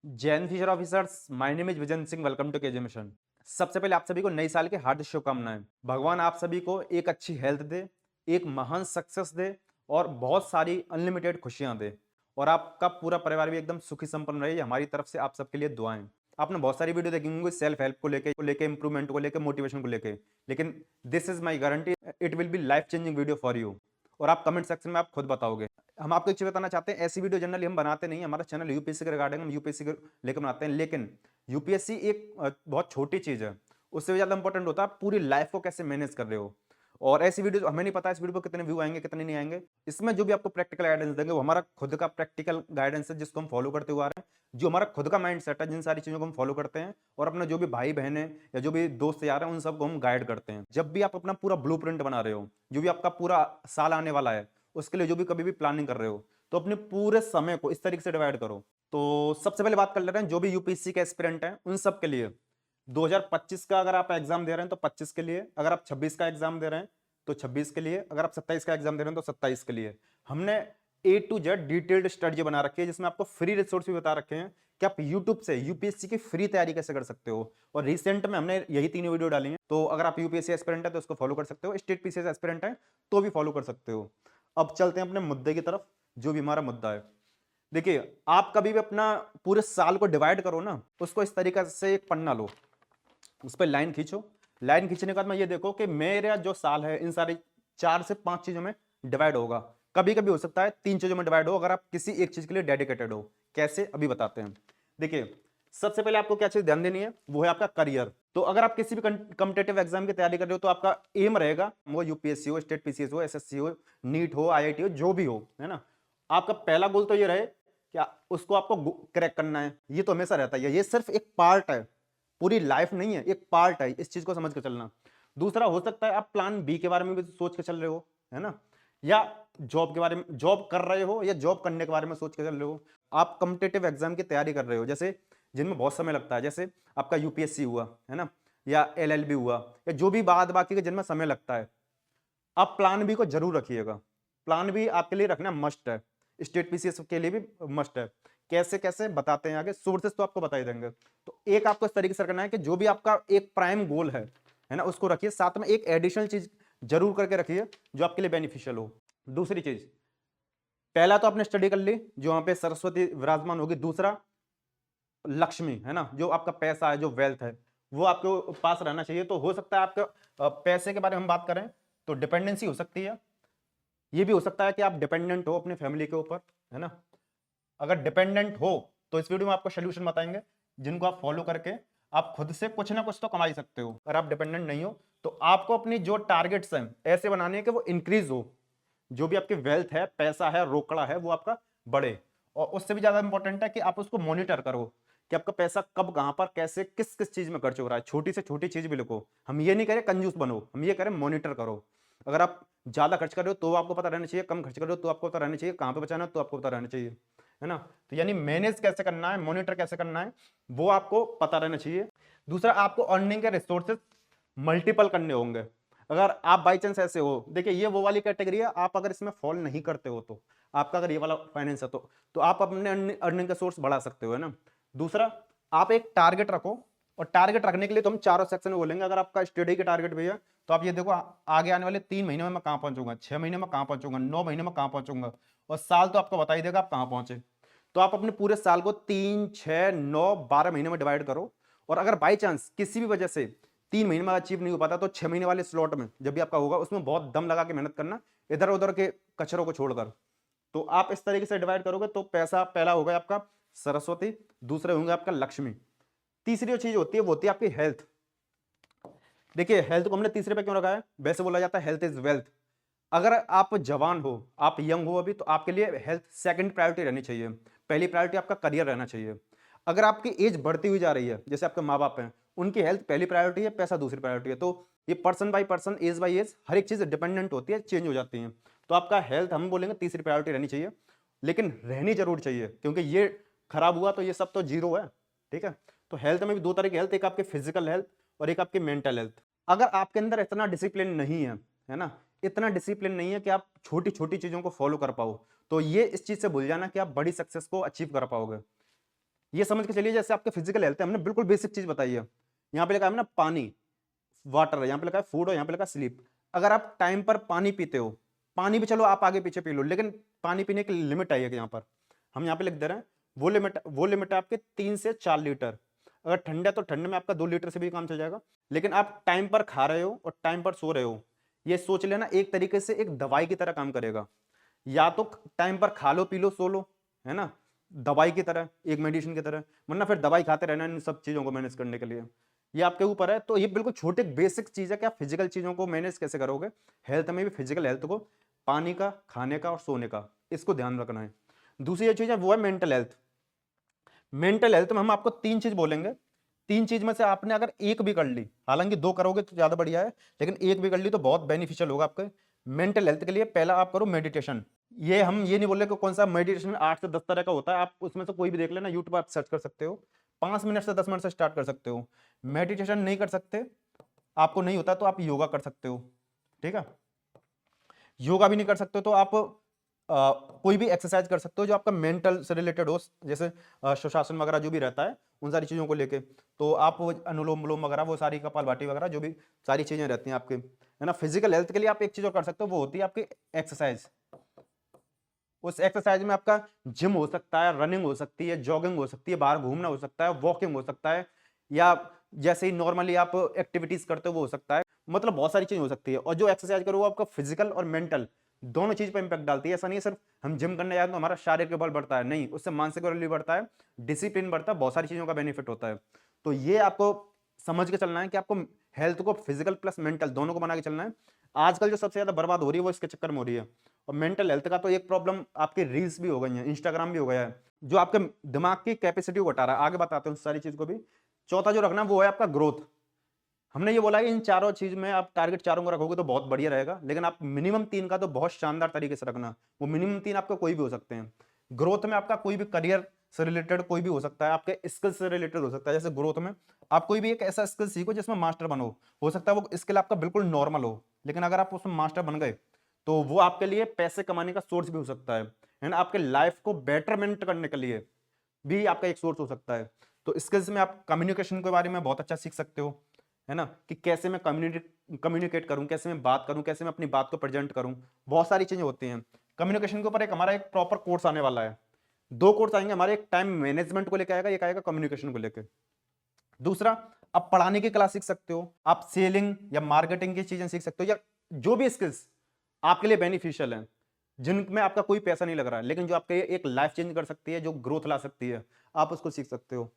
Jain fisher officers, my name is Vijan Singh, welcome to KJ mission. सबसे पहले आप सभी को नई साल की हार्दिक शुभकामनाएं। भगवान आप सभी को एक अच्छी हेल्थ दे, एक महान सक्सेस दे और बहुत सारी अनलिमिटेड खुशियां दे और आपका पूरा परिवार भी एकदम सुखी संपन्न रहे। ये हमारी तरफ से आप सबके लिए दुआएं। आपने बहुत सारी वीडियो देखी होंगी सेल्फ हेल्प को लेके इंप्रूवमेंट को लेके मोटिवेशन को लेके, लेकिन this is my guarantee, it will be life changing video for you. और आप कमेंट सेक्शन में आप खुद बताओगे। हम आपको एक चीज बताना चाहते हैं, ऐसी वीडियो जनरली हम बनाते नहीं, हमारा चैनल यूपीएससी के रिगार्डिंग हम यूपीएससी के लेकर बनाते हैं, लेकिन यूपीएससी एक बहुत छोटी चीज है, उससे भी ज्यादा इंपॉर्टेंट होता है पूरी लाइफ को कैसे मैनेज कर रहे हो। और ऐसी वीडियो हमें नहीं पता इस वीडियो पर कितने व्यू आएंगे कितने नहीं आएंगे। इसमें जो भी आपको प्रैक्टिकल गाइडेंस देंगे वो हमारा खुद का प्रैक्टिकल गाइडेंस है, जिसको हम फॉलो करते हुए आ रहे हैं, जो हमारा खुद का माइंड सेट है, जिन सारी चीजों को हम फॉलो करते हैं और अपने जो भी भाई बहन है या जो भी दोस्त यार हैं उन सबको हम गाइड करते हैं। जब भी आप अपना पूरा ब्लूप्रिंट बना रहे हो, जो भी आपका पूरा साल आने वाला है उसके लिए जो भी कभी भी प्लानिंग कर रहे हो, तो अपने पूरे समय को इस तरीके से डिवाइड करो। तो सबसे पहले बात कर ले रहे हैं जो भी यूपीएससी के एस्पिरेंट हैं उन सब के लिए 2025 का अगर आप एग्जाम दे रहे हैं तो 25 के लिए, अगर आप 26 का एग्जाम दे रहे हैं तो 26 के लिए, अगर आप 27 का एग्जाम दे रहे हैं तो 27 के लिए हमने ए टू जेड डिटेल्ड स्ट्रेटजी बना रखी है, जिसमें आपको फ्री रिसोर्स भी बता रखे हैं कि आप यूट्यूब से यूपीएससी की फ्री तैयारी कैसे कर सकते हो। और रिसेंट में हमने यही तीनों वीडियो डाली हैं, तो अगर आप यूपीएससी एस्पिरेंट है तो उसको फॉलो कर सकते हो, स्टेट पीसीएस एस्पिरेंट है तो भी फॉलो कर सकते हो। अब चलते हैं अपने मुद्दे की तरफ, जो भी हमारा मुद्दा है। देखिए, आप कभी भी अपना पूरे साल को डिवाइड करो ना, उसको इस तरीके से एक पन्ना लो, उस पर लाइन खींचो। लाइन खींचने के बाद मैं ये देखो कि मेरा जो साल है इन सारी 4 से 5 चीजों में डिवाइड होगा। कभी कभी हो सकता है 3 चीजों में डिवाइड हो, अगर आप किसी एक चीज के लिए डेडिकेटेड हो। कैसे, अभी बताते हैं। देखिए, सबसे पहले आपको क्या चीज ध्यान देनी है, वो है आपका करियर। तो अगर आप किसी भी कॉम्पिटेटिव एग्जाम की तैयारी कर रहे हो तो आपका एम रहेगा, वो यूपीएससी हो, स्टेट पीसीएस हो, एसएससी हो, नीट हो, आईआईटी हो, जो भी हो, है ना। आपका पहला गोल तो ये रहे कि उसको आपको क्रैक करना है। ये तो हमेशा रहता है, ये सिर्फ एक पार्ट है, पूरी लाइफ नहीं है, एक पार्ट है, इस चीज को समझ के चलना। दूसरा, हो सकता है आप प्लान बी के बारे में भी सोच के चल रहे हो, है ना, या जॉब के बारे में, जॉब कर रहे हो या जॉब करने के बारे में सोच के चल रहे हो। आप कॉम्पिटेटिव एग्जाम की तैयारी कर रहे हो, जैसे जिनमें बहुत समय लगता है, जैसे आपका यूपीएससी हुआ, है ना, या एलएलबी हुआ, या जो भी बाद बाकी के जिनमें समय लगता है, आप प्लान बी को जरूर रखिएगा। प्लान बी आपके लिए रखना मस्ट है, स्टेट पीसीएस के लिए भी मस्ट है। कैसे कैसे बताते हैं आगे, सोर्सेस तो आपको बता ही देंगे। तो एक आपको इस तरीके से करना है कि जो भी आपका एक प्राइम गोल है ना, उसको रखिए, साथ में एक एडिशनल चीज जरूर करके रखिए जो आपके लिए बेनिफिशियल हो। दूसरी चीज, पहला तो आपने स्टडी कर ली, जो वहां पे सरस्वती विराजमान होगी। दूसरा, लक्ष्मी, है ना, जो आपका पैसा है, जो वेल्थ है, वो आपके पास रहना चाहिए। तो हो सकता है आपका पैसे के बारे में हम बात करें तो डिपेंडेंसी हो सकती है, ये भी हो सकता है कि आप डिपेंडेंट हो अपनी फैमिली के ऊपर, है ना। अगर डिपेंडेंट हो तो इस वीडियो में आपको सोल्यूशन बताएंगे, जिनको आप फॉलो करके आप खुद से कुछ ना कुछ तो कमा ही सकते हो। अगर आप डिपेंडेंट नहीं हो तो आपको अपनी जो टारगेट्स हैं ऐसे बनाने हैं कि वो इंक्रीज हो, जो भी आपकी वेल्थ है, पैसा है, रोकड़ा है, वो आपका बढ़े। और उससे भी ज्यादा इंपॉर्टेंट है कि आप उसको मॉनिटर करो कि आपका पैसा कब, कहां पर, कैसे, किस किस चीज में खर्च हो रहा है। छोटी से छोटी चीज भी लिखो। हम ये नहीं करें कंजूस बनो, हम ये करें मॉनिटर करो। अगर आप ज्यादा खर्च कर रहे हो तो आपको पता रहना चाहिए, कम खर्च कर रहे हो तो आपको पता रहना चाहिए, कहां पे बचाना है तो आपको पता रहना चाहिए, है ना। तो यानी मैनेज कैसे करना है, मॉनिटर कैसे करना है, वो आपको पता रहना चाहिए। दूसरा, आपको अर्निंग के रिसोर्सेज मल्टीपल करने होंगे। अगर आप बाई चांस ऐसे हो, देखिए ये वो वाली कैटेगरी है, आप अगर इसमें फॉल नहीं करते हो तो, आपका अगर ये वाला फाइनेंस है तो आप अपने अर्निंग का सोर्स बढ़ा सकते हो, है ना। दूसरा, आप एक टारगेट रखो, और टारगेट रखने के लिए तो हम चारों सेक्शन में बोलेंगे। अगर आपका स्टडी के टारगेट भी है तो आप ये देखो, आगे आने वाले 3 महीने में मैं कहां पहुंचूंगा, 6 महीने में कहां पहुंचूंगा, 9 महीने में कहां पहुंचूंगा, और साल तो आपको बता ही देगा आप कहां पहुंचे। तो आप अपने पूरे साल को 3, 6, 9, 12 महीने में डिवाइड करो। और अगर बाई चांस किसी भी वजह से 3 महीने में अचीव नहीं हो पाता तो 6 महीने वाले स्लॉट में जब भी आपका होगा उसमें बहुत दम लगा के मेहनत करना, इधर उधर के कचरों को छोड़कर। तो आप इस तरीके से डिवाइड करोगे तो पैसा पहला होगा आपका सरस्वती, दूसरे होंगे आपका लक्ष्मी। तीसरी जो चीज होती है वो होती है आपकी हेल्थ। देखिए, हेल्थ को हमने तीसरे पे क्यों रखा है, वैसे बोला जाता है हेल्थ इज वेल्थ। अगर आप जवान हो, आप यंग हो अभी, तो आपके लिए हेल्थ सेकंड प्रायोरिटी रहनी चाहिए, पहली प्रायोरिटी आपका करियर रहना चाहिए। अगर आपकी एज बढ़ती हुई जा रही है, जैसे आपके माँ बाप हैं, उनकी हेल्थ पहली प्रायोरिटी है, पैसा दूसरी प्रायोरिटी है। तो ये person by person, age by age, हर एक चीज डिपेंडेंट होती है, चेंज हो जाती है। तो आपका हेल्थ हम बोलेंगे तीसरी प्रायोरिटी रहनी चाहिए, लेकिन रहनी जरूर चाहिए, क्योंकि ये खराब हुआ तो ये सब तो जीरो है, ठीक है। तो हेल्थ में भी दो तरह की हेल्थ, एक आपकी फिजिकल हेल्थ और एक आपकी मेंटल हेल्थ। अगर आपके अंदर इतना डिसिप्लिन नहीं है ना, इतना डिसिप्लिन नहीं है कि आप छोटी छोटी चीजों को फॉलो कर पाओ, तो ये इस चीज से भूल जाना कि आप बड़ी सक्सेस को अचीव कर पाओगे। ये समझ के चलिए जैसे आपके फिजिकल हेल्थ है, हमने बिल्कुल बेसिक चीज बताई है। यहाँ पे लिखा है ना पानी, वाटर, यहाँ पे लिखा है फूड और यहाँ पे लिखा है स्लीप। अगर आप टाइम पर पानी पीते हो, पानी भी चलो आप आगे पीछे पी लो, लेकिन पानी पीने की लिमिट आई है यहाँ पर, हम यहाँ पे लिख दे रहे हैं। वो लिमिट है आपके 3 से 4 लीटर। अगर ठंडा है तो ठंडे में आपका 2 लीटर से भी काम चल जाएगा। लेकिन आप टाइम पर खा रहे हो और टाइम पर सो रहे हो, ये सोच लेना एक तरीके से एक दवाई की तरह काम करेगा। या तो टाइम पर खा लो, पी लो, सो लो, है ना, दवाई की तरह, एक मेडिसिन की तरह, वरना फिर दवाई खाते रहना इन सब चीजों को मैनेज करने के लिए। ये आपके ऊपर है। तो ये बिल्कुल छोटे बेसिक चीज है कि आप फिजिकल चीजों को मैनेज कैसे करोगे। हेल्थ में भी फिजिकल हेल्थ को, पानी का, खाने का और सोने का, इसको ध्यान रखना है। दूसरी जो चीज है वो है मेंटल हेल्थ। मेंटल हेल्थ में हम आपको 3 चीज बोलेंगे। 3 चीज में से आपने अगर एक भी कर ली, हालांकि 2 करोगे तो ज्यादा बढ़िया है, लेकिन एक भी कर ली तो बहुत बेनिफिशियल होगा आपके मेंटल हेल्थ के लिए। पहला आप करो मेडिटेशन। ये हम ये नहीं बोल रहे कि कौन सा मेडिटेशन 8 से 10 तरह का होता है, आप उसमें से कोई भी देख लेना, यूट्यूब आप सर्च कर सकते हो। 5 मिनट से 10 मिनट से स्टार्ट कर सकते हो। मेडिटेशन नहीं कर सकते, आपको नहीं होता तो आप योगा कर सकते हो, ठीक है। योगा भी नहीं कर सकते तो आप कोई भी एक्सरसाइज कर सकते हो जो आपका मेंटल से रिलेटेड हो, जैसे सुशासन वगैरह जो भी रहता है उन सारी चीजों को लेके। तो आप वो अनुलोम विलोम वगैरह, वो सारी कपालभाति वगैरह जो भी सारी चीजें रहती हैं आपके, है ना। फिजिकल हेल्थ के लिए आप एक चीज और कर सकते हो, वो होती है आपकी एक्सरसाइज। उस एक्सरसाइज में आपका जिम हो सकता है, रनिंग हो सकती है, जॉगिंग हो सकती है, बाहर घूमना हो सकता है, वॉकिंग हो सकता है, या जैसे ही नॉर्मली आप एक्टिविटीज करते हो वो हो सकता है। मतलब बहुत सारी चीज हो सकती है। और जो एक्सरसाइज करो वो आपका फिजिकल और मेंटल दोनों चीज पर इंपैक्ट डालती है। ऐसा नहीं है सिर्फ हम जिम करने जाए तो हमारा शारीरिक बल बढ़ता है, नहीं, उससे मानसिक बल भी बढ़ता है, डिसिप्लिन बढ़ता है, बहुत सारी चीजों का बेनिफिट होता है। तो ये आपको समझ के चलना है कि आपको हेल्थ को फिजिकल प्लस मेंटल दोनों को बना के चलना है। आजकल जो सबसे ज्यादा बर्बाद हो रही है वो इसके चक्कर में हो रही है। और मेंटल हेल्थ का तो एक प्रॉब्लम आपकी रील्स भी हो गई है, इंस्टाग्राम भी हो गया है, जो आपके दिमाग की कैपेसिटी को घटा रहा है। आगे बताते हैं उस सारी चीज को भी। चौथा जो रखना वो है आपका ग्रोथ। हमने ये बोला है कि इन चारों चीज में आप टारगेट चारों को रखोगे तो बहुत बढ़िया रहेगा, लेकिन आप मिनिमम 3 का तो बहुत शानदार तरीके से रखना। वो मिनिमम 3 आपका कोई भी हो सकते हैं। ग्रोथ में आपका कोई भी करियर से रिलेटेड कोई भी हो सकता है, आपके स्किल से रिलेटेड हो सकता है। जैसे ग्रोथ में आप कोई भी एक ऐसा स्किल सीखो जिसमें मास्टर बनो। हो सकता है वो स्किल आपका बिल्कुल नॉर्मल हो, लेकिन अगर आप उसमें मास्टर बन गए तो वो आपके लिए पैसे कमाने का सोर्स भी हो सकता है ना। आपके लाइफ को बेटरमेंट करने के लिए भी आपका एक सोर्स हो सकता है। तो स्किल्स में आप कम्युनिकेशन के बारे में बहुत अच्छा सीख सकते हो, है ना, कि कैसे मैं कम्युनिकेट करूं, कैसे मैं बात करूं, कैसे मैं अपनी बात को प्रेजेंट करूं। बहुत सारी चीजें होती हैं कम्युनिकेशन के ऊपर। एक हमारा एक प्रॉपर कोर्स आने वाला है, 2 कोर्स आएंगे हमारे, एक टाइम मैनेजमेंट को लेकर आएगा, एक आएगा कम्युनिकेशन को लेकर। दूसरा, आप पढ़ाने की क्लास सीख सकते हो, आप सेलिंग या मार्केटिंग की चीजें सीख सकते हो, या जो भी स्किल्स आपके लिए बेनिफिशियल हैं, जिनमें आपका कोई पैसा नहीं लग रहा है, लेकिन जो आपके एक लाइफ चेंज कर सकती है, जो ग्रोथ ला सकती है, आप उसको सीख सकते हो।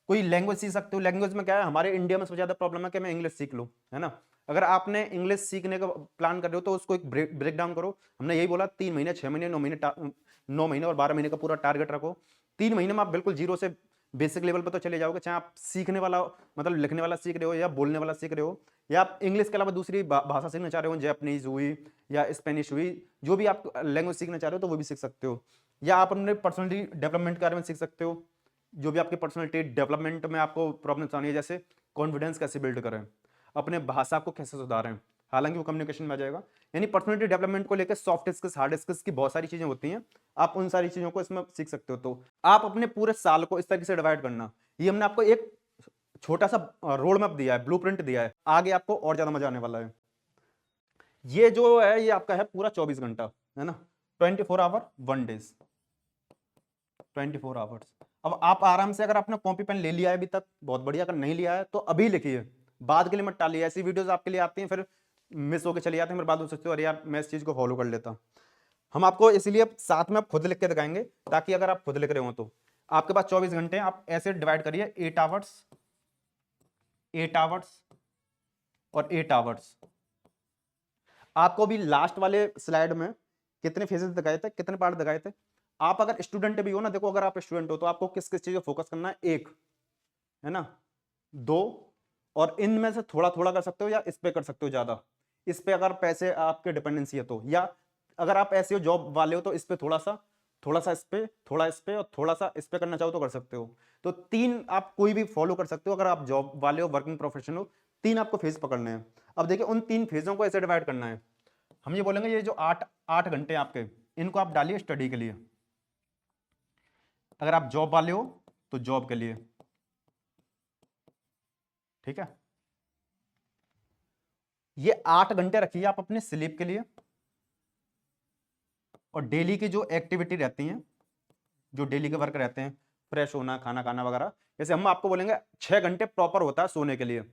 कोई लैंग्वेज सीख सकते हो। लैंग्वेज में क्या है, हमारे इंडिया में सबसे ज्यादा प्रॉब्लम है कि मैं इंग्लिश सीख लूं, है ना। अगर आपने इंग्लिश सीखने का प्लान कर रहे हो तो उसको एक ब्रेक डाउन करो। हमने यही बोला 3 महीने, 6 महीने, 9 महीने और 12 महीने का पूरा टारगेट रखो। 3 महीने में आप बिल्कुल जीरो से बेसिक लेवल पर तो चले जाओगे, चाहे आप सीखने वाला मतलब लिखने वाला सीख रहे हो या बोलने वाला सीख रहे हो, या आप इंग्लिश के अलावा दूसरी भाषा सीखना चाह रहे हो, जैपनीज हुई या स्पेनिश हुई, जो भी आप लैंग्वेज सीखना चाह रहे हो तो वो भी सीख सकते हो। या आप अपने पर्सनलिटी डेवलपमेंट के बारे में सीख सकते हो, जो भी आपकी पर्सनलिटी डेवलपमेंट में आपको प्रॉब्लम्स आनी है, जैसे कॉन्फिडेंस कैसे बिल्ड करें, अपने भाषा को कैसे सुधारें, हालांकि वो कम्युनिकेशन में आ जाएगा। यानी पर्सनलिटी डेवलपमेंट को लेकर सॉफ्ट स्किल्स, हार्ड स्किल्स की बहुत सारी चीजें होती हैं, आप उन सारी चीजों को इसमें सीख सकते हो। तो आप अपने पूरे साल को इस तरीके से डिवाइड करना। ये हमने आपको एक छोटा सा रोड मैप दिया है, ब्लूप्रिंट दिया है, आगे आपको और ज्यादा मजा आने वाला है। ये जो है ये आपका है पूरा 24 घंटा, है ना, 24 आवर 1 डेज, 24 आवर्स। अब आप आराम से, अगर आपने कॉपी पेन ले लिया है अभी तक बहुत बढ़िया, अगर नहीं लिया है तो अभी लिखिए, बाद के लिए मत टालिए। ऐसी वीडियोस आपके लिए आती हैं फिर मिस होके चली जाती हैं, फिर बाद में सोचते हो अरे यार मैं इस चीज को फॉलो कर लेता। हम आपको इसलिए साथ में आप खुद लिख के दिखाएंगे, ताकि अगर आप खुद लिख रहे हो तो आपके पास 24 घंटे हैं, आप ऐसे डिवाइड करिए 8 आवर्स, 8 आवर्स और 8 आवर्स। आपको भी लास्ट वाले स्लाइड में कितने फेजेस दिखाए थे, कितने पार्ट दिखाए थे। आप अगर स्टूडेंट भी हो ना, देखो अगर आप स्टूडेंट हो तो आपको किस किस चीज को फोकस करना है, एक है ना, 2, और इनमें से थोड़ा थोड़ा कर सकते हो या इस पे कर सकते हो ज्यादा, इस पे अगर पैसे आपके डिपेंडेंसी है तो, या अगर आप ऐसे हो जॉब वाले हो तो इस पे थोड़ा सा, थोड़ा सा इस पे, थोड़ा इस पे और थोड़ा सा इस पे करना चाहो तो कर सकते हो। तो 3 आप कोई भी फॉलो कर सकते हो अगर आप जॉब वाले हो, वर्किंग प्रोफेशनल हो। 3 आपको फेज पकड़ने हैं। अब देखिए उन 3 फेजों को ऐसे डिवाइड करना है। हम ये बोलेंगे ये जो 8 घंटे आपके, इनको आप डालिए स्टडी के लिए। अगर आप जॉब वाले हो तो जॉब के लिए, ठीक है। ये 8 घंटे रखिए आप अपने स्लीप के लिए, और डेली की जो एक्टिविटी रहती हैं, जो डेली के वर्क रहते हैं, फ्रेश होना, खाना खाना वगैरह, जैसे हम आपको बोलेंगे 6 घंटे प्रॉपर होता है सोने के लिए,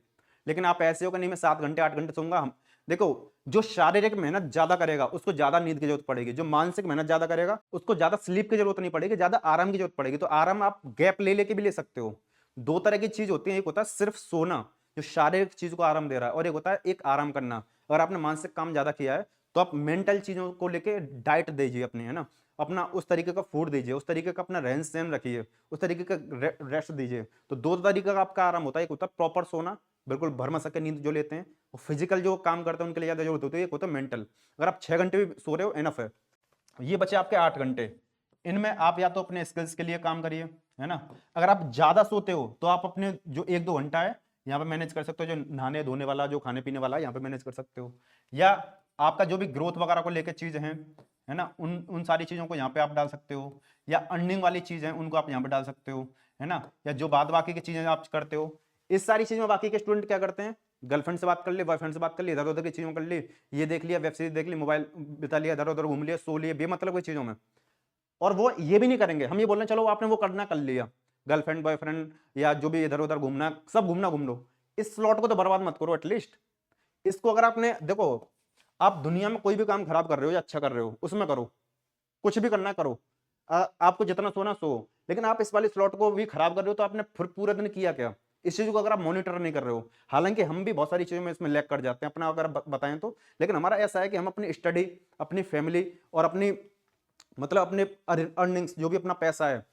लेकिन आप ऐसे हो कि नहीं मैं 7 घंटे 8 घंटे सोऊंगा। हम देखो, जो शारीरिक मेहनत ज्यादा करेगा उसको ज्यादा नींद की जरूरत पड़ेगी, जो मानसिक मेहनत ज्यादा करेगा उसको ज्यादा स्लीप की जरूरत नहीं पड़ेगी, ज्यादा आराम की जरूरत पड़ेगी। तो आराम आप गैप ले लेके भी ले सकते हो। दो तरह की चीज होती है, एक होता है सिर्फ सोना जो शारीरिक चीज को आराम दे रहा है, और एक होता है एक आराम करना। अगर आपने मानसिक काम ज्यादा किया है तो आप मेंटल चीजों को लेके डाइट दीजिए अपनी, है ना, अपना उस तरीके का फूड दीजिए, उस तरीके का अपना रहन सहन रखिए, उस तरीके का रेस्ट दीजिए। तो दो तरीके का आपका आराम होता है, एक होता है प्रॉपर सोना, बिल्कुल भर सके नींद जो लेते हैं, और फिजिकल जो काम करते हैं उनके लिए ज्यादा जरूरत होती है, एक होता है मेंटल। अगर आप 6 घंटे भी सो रहे हो एनफ है। ये बचे आपके 8 घंटे, इनमें आप या तो अपने स्किल्स के लिए काम करिए, है ना। अगर आप ज्यादा सोते हो तो आप अपने जो 1-2 घंटा है यहाँ पे मैनेज कर सकते हो, जो नहाने धोने वाला, जो खाने पीने वाला है यहाँ पे मैनेज कर सकते हो, या आपका जो भी ग्रोथ वगैरह को लेकर चीज है ना, उन उन सारी चीजों को यहाँ पे आप डाल सकते हो, या अर्निंग वाली चीज है उनको आप यहाँ पे डाल सकते हो, है ना, या जो बाद बाकी की चीजें आप करते हो। इस सारी चीजों में बाकी के स्टूडेंट क्या करते हैं, गर्लफ्रेंड से बात कर ली, बॉयफ्रेंड से बात कर ली, इधर उधर की चीजों कर ली, ये देख लिया, वेब सीरीज देख ली, मोबाइल बिता लिया, इधर उधर घूम लिया, सो लिए, बेमतलब की चीजों में। और वो ये भी नहीं करेंगे, हम ये बोल रहे हैं चलो आपने वो करना कर लिया, गर्लफ्रेंड बॉयफ्रेंड या जो भी इधर उधर घूमना, सब घूमना घूम लो, इस स्लॉट को तो बर्बाद मत करो एटलीस्ट। इसको अगर आपने देखो, आप दुनिया में कोई भी काम खराब कर रहे हो या अच्छा कर रहे हो उसमें करो, कुछ भी करना करो, आपको जितना सोना सो, लेकिन आप इस वाले स्लॉट को भी खराब कर रहे हो तो आपने फिर पूरे दिन किया क्या, इस चीज को अगर आप मॉनिटर नहीं कर रहे हो। हालांकि हम भी बहुत सारी चीजों में इसमें लैग कर जाते हैं अपना अगर बताएं तो, लेकिन हमारा ऐसा है कि हम अपनी स्टडी, अपनी फैमिली और अपनी मतलब अपने अर्निंग्स, जो भी अपना पैसा है,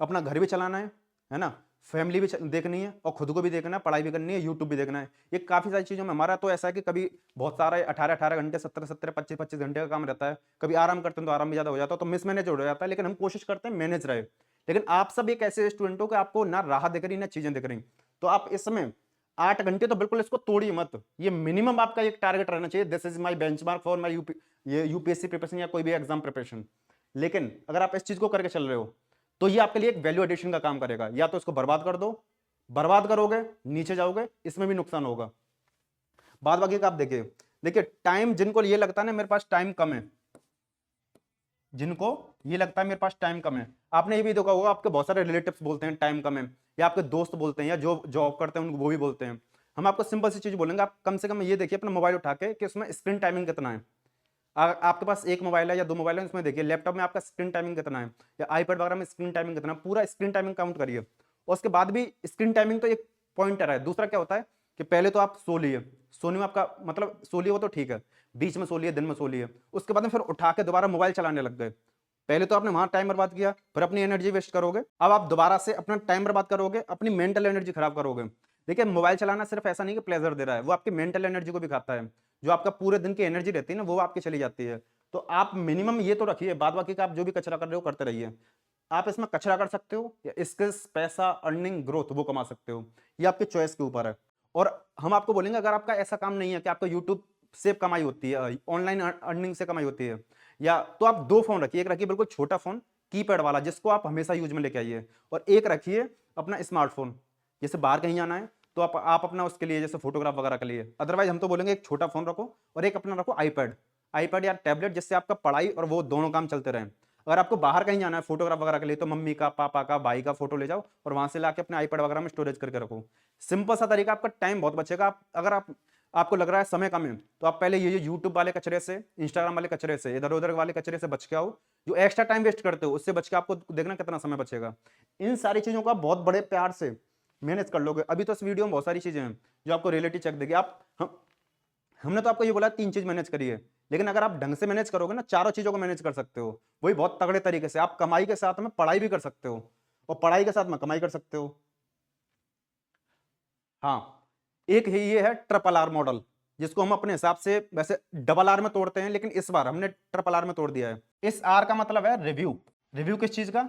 अपना घर भी चलाना है ना, फैमिली भी देखनी है और खुद को भी देखना है, पढ़ाई भी करनी है, यूट्यूब भी देखना है, ये काफी सारी चीजों में हमारा तो ऐसा है कि कभी बहुत सारा 18-18 घंटे, 17-17, 25-25 घंटे का काम रहता है, कभी आराम करते हैं तो आराम भी ज्यादा हो जाता है, तो मिसमैनेज हो जाता है, लेकिन हम कोशिश करते हैं मैनेज रहे। लेकिन आप सब एक ऐसे स्टूडेंट हो कि आपको ना राह दिख रही ना चीजें दिख रही, तो आप इसमें 8 घंटे तो बिल्कुल इसको तोड़िए मत, ये मिनिमम आपका एक टारगेट रहना चाहिए, this is my benchmark for my UPSC preparation या कोई भी एग्जाम प्रिपरेशन। लेकिन अगर आप इस चीज को करके चल रहे हो तो ये आपके लिए एक वैल्यू एडिशन का काम करेगा, या तो इसको बर्बाद कर दो, बर्बाद करोगे नीचे जाओगे, इसमें भी नुकसान होगा। बाद बाकी का आप देखिए, देखिए टाइम, जिनको ये लगता है ना मेरे पास टाइम कम है, जिनको ये लगता है मेरे पास टाइम कम है, आपने ये भी देखा होगा आपके बहुत सारे रिलेटिव्स बोलते हैं टाइम कम है, या आपके दोस्त बोलते हैं, या जो जॉब करते हैं उनको वो भी बोलते हैं। हम आपको सिंपल सी चीज बोलेंगे, आप कम से कम ये देखिए अपना मोबाइल उठा के कि उसमें स्क्रीन टाइमिंग कितना है। आपके पास एक मोबाइल है या 2 मोबाइल है, उसमें देखिए लैपटॉप में आपका स्क्रीन टाइमिंग कितना है, या आईपैड वगैरह में स्क्रीन टाइमिंग कितना है, पूरा स्क्रीन टाइमिंग काउंट करिए। और उसके बाद भी स्क्रीन टाइमिंग तो एक पॉइंटर है, दूसरा क्या होता है कि पहले तो आप सो लिए, सोने में आपका मतलब सो लिए वो तो ठीक है, बीच में सो लिए, दिन में सो लिए, उसके बाद में फिर उठा के दोबारा मोबाइल चलाने लग गए। पहले तो आपने वहां टाइम बर्बाद किया, फिर अपनी एनर्जी वेस्ट करोगे, अब आप दोबारा से अपना टाइम बर्बाद करोगे, अपनी मेंटल एनर्जी खराब करोगे। देखिए मोबाइल चलाना सिर्फ ऐसा नहीं कि प्लेजर दे रहा है, वो आपकी मेंटल एनर्जी को भी खाता है, जो आपका पूरे दिन की एनर्जी रहती है ना वो आपकी चली जाती है। तो आप मिनिमम ये तो रखिए, बाद बाकी का आप जो भी कचरा कर रहे हो करते रहिए। आप इसमें कचरा कर सकते हो या स्किल्स, पैसा, अर्निंग, ग्रोथ वो कमा सकते हो, ये आपके चॉइस के ऊपर है। और हम आपको बोलेंगे अगर आपका ऐसा काम नहीं है कि आपका यूट्यूब से कमाई होती है, ऑनलाइन अर्निंग से कमाई होती है, या तो आप 2 फोन रखिए, एक रखिए बिल्कुल छोटा फोन कीपैड वाला जिसको आप हमेशा यूज में लेके आइए, और एक रखिए अपना स्मार्टफोन, जैसे बाहर कहीं जाना है तो आप अपना उसके लिए जैसे फोटोग्राफ वगैरह के लिए, अदरवाइज हम तो बोलेंगे एक छोटा फोन रखो और एक अपना रखो आईपैड, आईपैड या टैबलेट, जिससे आपका पढ़ाई और वो दोनों काम चलते रहें। अगर आपको बाहर कहीं जाना है फोटोग्राफ वगैरह के लिए तो मम्मी का, पापा का, भाई का फोटो ले जाओ और वहां से लाके अपने आईपैड वगैरह में स्टोरेज करके रखो। सिंपल सा तरीका, आपका टाइम बहुत बचेगा। आप अगर आपको लग रहा है समय कम है तो आप पहले ये यूट्यूब वाले कचरे से, इंस्टाग्राम वाले कचरे से, इधर उधर वाले कचरे से बच के आओ, जो एक्स्ट्रा टाइम वेस्ट करते हो उससे बच के आपको देखना कितना समय बचेगा। इन सारी चीजों को आप बहुत बड़े प्यार से मैनेज कर लोगे। अभी तो इस वीडियो में बहुत सारी चीजें हैं जो आपको रियलिटी चेक देगी। हमने तो आपको ये बोला 3 चीज मैनेज करिए, लेकिन अगर आप ढंग से मैनेज करोगे ना, चारों चीजों को मैनेज कर सकते हो, वही बहुत तगड़े तरीके से। आप कमाई के साथ में पढ़ाई भी कर सकते हो और पढ़ाई के साथ में कमाई कर सकते हो। हाँ, एक ही ये है ट्रिपल आर मॉडल, जिसको हम अपने हिसाब से वैसे डबल आर में तोड़ते हैं, लेकिन इस बार हमने ट्रिपल आर में तोड़ दिया है। इस आर का मतलब है रिव्यू। रिव्यू किस चीज का?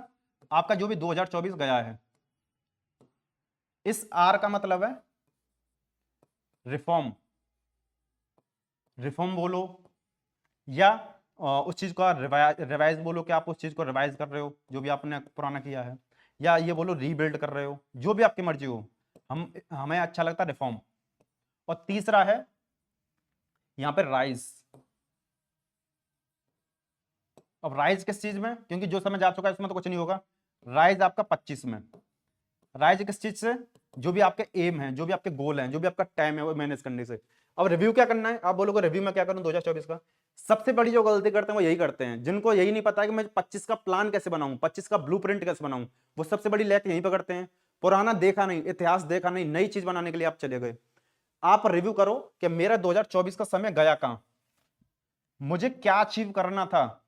आपका जो भी 2024 गया है। इस आर का मतलब है रिफॉर्म। रिफॉर्म बोलो या उस चीज का रिवाइज बोलो कि आप उस चीज को रिवाइज कर रहे हो जो भी आपने पुराना किया है, या ये बोलो रीबिल्ड कर रहे हो, जो भी आपकी मर्जी हो, हमें अच्छा लगता है रिफॉर्म। और तीसरा है यहां पे राइज। अब राइज किस चीज में, क्योंकि जो समय जा चुका है उसमें तो कुछ नहीं होगा। राइज आपका 25 में। राइज किस चीज से, जो भी आपके एम है, जो भी आपके गोल हैं, जो भी आपका टाइम है वो मैनेज करने से। अब रिव्यू क्या करना है, आप बोलोगे रिव्यू में क्या करूं 2024 का। सबसे बड़ी जो गलती करते हैं वो यही करते हैं, जिनको यही नहीं पता है कि मैं 25 का प्लान कैसे बनाऊं, 25 का ब्लूप्रिंट कैसे बनाऊं। वो सबसे बड़ी लैक यहीं पर करते हैं। पुराना देखा नहीं, इतिहास देखा नहीं, नई चीज बनाने के लिए आप चले गए। आप रिव्यू करो कि मेरा 2024 का समय गया कहां, मुझे क्या अचीव करना था,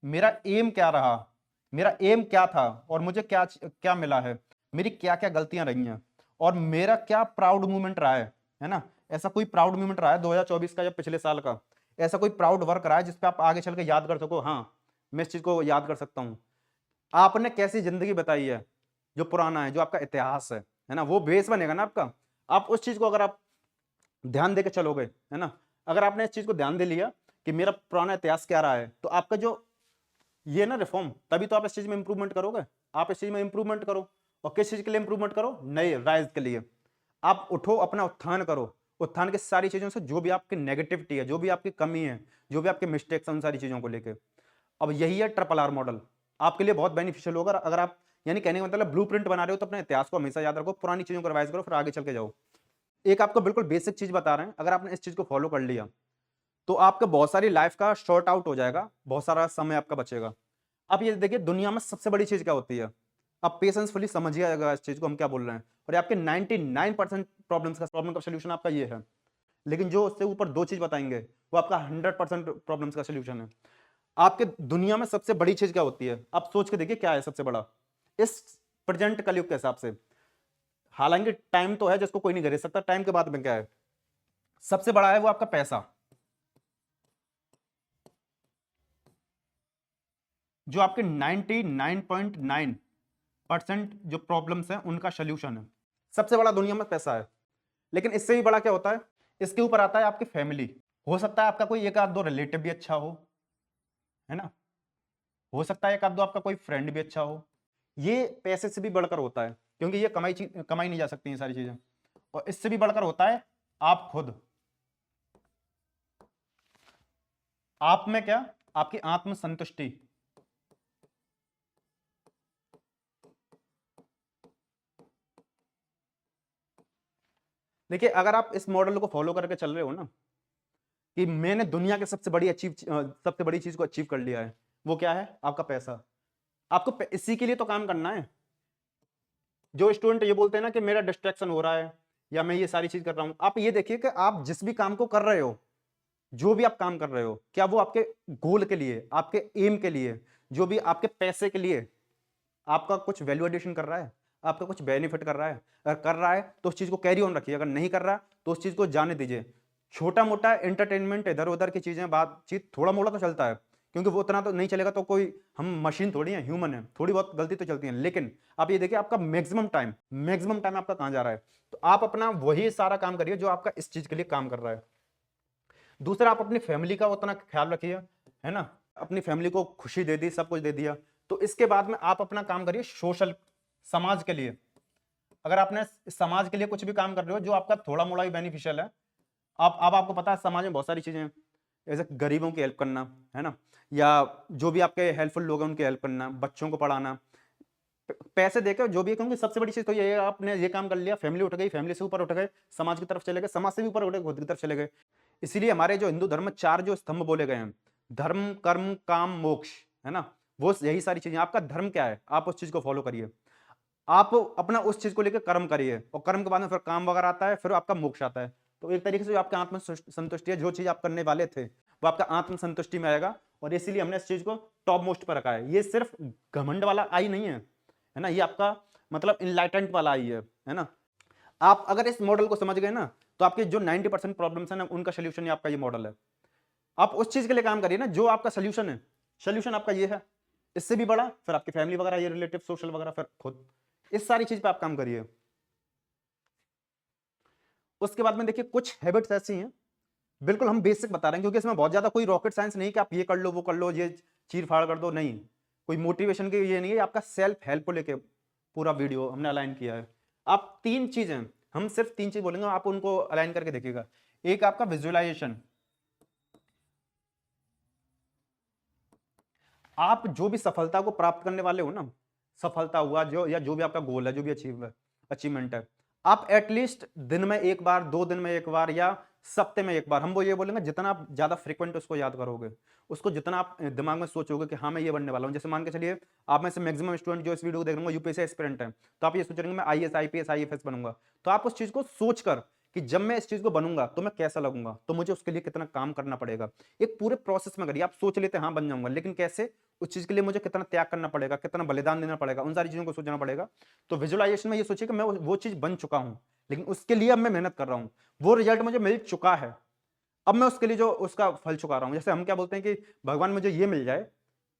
मेरा एम क्या रहा, मेरा एम क्या था और मुझे क्या क्या मिला है, मेरी क्या क्या गलतियां रही हैं, और मेरा क्या प्राउड मूवमेंट रहा है ना। ऐसा कोई प्राउड मूवमेंट रहा है 2024 का या पिछले साल का, ऐसा कोई प्राउड वर्क रहा है जिसपे आप आगे चल के याद कर सको, हाँ मैं इस चीज को याद कर सकता हूं। आपने कैसी जिंदगी बताई है, जो पुराना है, जो आपका इतिहास है ना, वो बेस बनेगा ना आपका। आप उस चीज को अगर आप ध्यान देकर चलोगे, है ना, अगर आपने इस चीज को ध्यान दे लिया कि मेरा पुराना इतिहास क्या रहा है, तो आपका जो ये ना रिफॉर्म, तभी तो आप इस चीज में इंप्रूवमेंट करोगे। आप इस चीज में इंप्रूवमेंट करो, और किस चीज के लिए इंप्रूवमेंट करो, नए राइज के लिए। आप उठो, अपना उत्थान करो, उत्थान की सारी चीजों से, जो भी आपकी नेगेटिविटी है, जो भी आपकी कमी है, जो भी आपके मिस्टेक्स हैं, उन सारी चीजों को लेके। अब यही है ट्रिपल आर मॉडल, आपके लिए बहुत बेनिफिशियल होगा। अगर आप, यानी कहने का मतलब ब्लूप्रिंट बना रहे हो तो अपने इतिहास को हमेशा याद रखो, पुरानी चीजों को रिवाइज करो, फिर आगे चल के जाओ। एक आपको बिल्कुल बेसिक चीज बता रहे हैं, अगर आपने इस चीज को फॉलो कर लिया तो आपका बहुत सारी लाइफ का शॉर्ट आउट हो जाएगा, बहुत सारा समय आपका बचेगा। अब ये देखिए, दुनिया में सबसे बड़ी चीज क्या होती है, अब पेशेंसफुली समझिएगा इस चीज को हम क्या बोल रहे हैं। और ये आपके 99% प्रॉब्लम का सोल्यूशन आपका ये है। लेकिन जो उससे ऊपर दो चीज बताएंगे वो आपका 100% प्रॉब्लम्स का सोल्यूशन है। आपके दुनिया में सबसे बड़ी चीज क्या होती है, आप सोच के देखिए क्या है सबसे बड़ा इस प्रेजेंट कलयुग के हिसाब से। हालांकि टाइम तो है जिसको कोई नहीं खरीद सकता, टाइम के बाद में क्या है, सबसे बड़ा है वो आपका पैसा। जो आपके 99.9% जो प्रॉब्लम्स हैं उनका सोल्यूशन है, सबसे बड़ा दुनिया में पैसा है। लेकिन इससे भी बड़ा क्या होता है, इसके ऊपर आता है आपकी फैमिली। हो सकता है आपका कोई एक आध दो रिलेटिव भी अच्छा हो, है ना, हो सकता है एक आध दो आपका कोई फ्रेंड भी अच्छा हो। ये पैसे से भी बढ़कर होता है, क्योंकि ये कमाई नहीं जा सकती ये सारी चीजें। और इससे भी बढ़कर होता है आप खुद, आप में क्या, आपकी आत्म संतुष्टि। देखिए, अगर आप इस मॉडल को फॉलो करके चल रहे हो ना, कि मैंने दुनिया के सबसे बड़ी चीज को अचीव कर लिया है, वो क्या है, आपका पैसा। आपको इसी के लिए तो काम करना है। जो स्टूडेंट ये बोलते हैं ना कि मेरा डिस्ट्रैक्शन हो रहा है या मैं ये सारी चीज कर रहा हूं, आप ये देखिए कि आप जिस भी काम को कर रहे हो, जो भी आप काम कर रहे हो, क्या वो आपके गोल के लिए, आपके एम के लिए, जो भी आपके पैसे के लिए आपका कुछ वैल्यू एडिशन कर रहा है, आपका कुछ बेनिफिट कर रहा है। अगर कर रहा है तो उस चीज को कैरी ऑन रखिए, अगर नहीं कर रहा तो उस चीज को जाने दीजिए। छोटा मोटा एंटरटेनमेंट, इधर उधर की चीजें, बातचीत, थोड़ा मोड़ा तो चलता है, क्योंकि वो उतना तो नहीं चलेगा तो कोई, हम मशीन थोड़ी है, ह्यूमन है, थोड़ी बहुत गलती तो चलती है। लेकिन आप ये देखिए आपका मैक्सिमम टाइम आपका कहां जा रहा है, तो आप अपना वही सारा काम करिए जो आपका इस चीज के लिए काम कर रहा है। दूसरा, आप अपनी फैमिली का उतना ख्याल रखिए, है ना, अपनी फैमिली को खुशी दे दी, सब कुछ दे दिया, तो इसके बाद में आप अपना काम करिए सोशल, समाज के लिए। अगर आपने समाज के लिए कुछ भी काम कर रहे हो जो आपका थोड़ा मोड़ा ही बेनिफिशियल है, आप, अब आपको पता है समाज में बहुत सारी चीजें हैं, जैसे गरीबों की हेल्प करना, है ना, या जो भी आपके हेल्पफुल लोग हैं उनकी हेल्प करना, बच्चों को पढ़ाना, पैसे देकर जो भी है। क्योंकि सबसे बड़ी चीज तो ये है, आपने ये काम कर लिया, फैमिली उठ गई, फैमिली से ऊपर उठ गए, समाज की तरफ चले गए, समाज से भी ऊपर उठ गए, खुद की तरफ चले गए। इसीलिए हमारे जो हिंदू धर्म में चार जो स्तंभ बोले गए हैं, धर्म कर्म काम मोक्ष, है ना, वो यही सारी चीजें। आपका धर्म क्या है, आप उस चीज को फॉलो करिए, आप अपना उस चीज को लेकर कर्म करिए, और कर्म के बाद में फिर काम वगैरह आता है, फिर आपका मोक्ष आता है। तो एक तरीके से जो आपका आत्म संतुष्टि है, जो चीज आप करने वाले थे वो आपका आत्म संतुष्टि में आएगा। और इसीलिए हमने इस चीज को टॉप मोस्ट पर रखा है। ये सिर्फ घमंड वाला आई नहीं है ना, ये आपका मतलब इनलाइटेंट वाला आई है ना। आप अगर इस मॉडल को समझ गए ना, तो आपके जो 90% प्रॉब्लम्स है ना, उनका सोल्यूशन ही आपका ये मॉडल है। आप उस चीज के लिए काम करिए ना जो आपका सोल्यूशन है, सोल्यूशन आपका ये है। इससे भी बड़ा फिर आपकी फैमिली वगैरह, ये रिलेटिव सोशल वगैरह, फिर खुद, इस सारी चीज पे आप काम करिए। उसके बाद में देखिए कुछ हैबिट्स ऐसी हैं, बिल्कुल हम बेसिक बता रहे हैं, क्योंकि इसमें बहुत ज्यादा कोई रॉकेट साइंस नहीं कि आप ये कर लो वो कर लो, ये चीर फाड़ कर दो, नहीं, कोई मोटिवेशन की ये नहीं है, आपका सेल्फ हेल्प को लेके पूरा वीडियो हमने अलाइन किया है। आप 3 चीजें, हम सिर्फ 3 चीज बोलेंगे, आप उनको अलाइन करके देखिएगा। एक आपका विजुअलाइजेशन, आप जो भी सफलता को प्राप्त करने वाले हो ना, सफलता हुआ जो, या जो भी आपका गोल है, जो भी अचीवमेंट है, आप एटलीस्ट दिन में एक बार, 2 दिन में एक बार, या सप्ते में एक बार, हम वो ये बोलेंगे जितना आप ज्यादा फ्रीक्वेंट उसको याद करोगे, उसको जितना आप दिमाग में सोचोगे कि हाँ मैं ये बनने वाला हूँ। जैसे मान के चलिए आप में से मैक्सिमम स्टूडेंट जो इस वीडियो को देख रहे होंगे यूपीएससी एस्पिरेंट है, तो आप ये सोच रहे हैं मैं आईएएस आईपीएस आईएफएस बनूंगा। तो आप उस चीज को सोचकर कि जब मैं इस चीज को बनूंगा तो मैं कैसा लगूंगा, तो मुझे उसके लिए कितना काम करना पड़ेगा, एक पूरे प्रोसेस में करिए। आप सोच लेते हैं हाँ बन जाऊंगा, लेकिन कैसे, उस चीज के लिए मुझे कितना त्याग करना पड़ेगा, कितना बलिदान देना पड़ेगा, उन सारी चीजों को सोचना पड़ेगा। तो विजुअलाइजेशन में ये सोचिए कि मैं वो चीज बन चुका हूं, लेकिन उसके लिए अब मैं मेहनत कर रहा हूं, वो रिजल्ट मुझे मिल चुका है, अब मैं उसके लिए जो उसका फल चुका रहा हूं। जैसे हम क्या बोलते हैं कि भगवान मुझे ये मिल जाए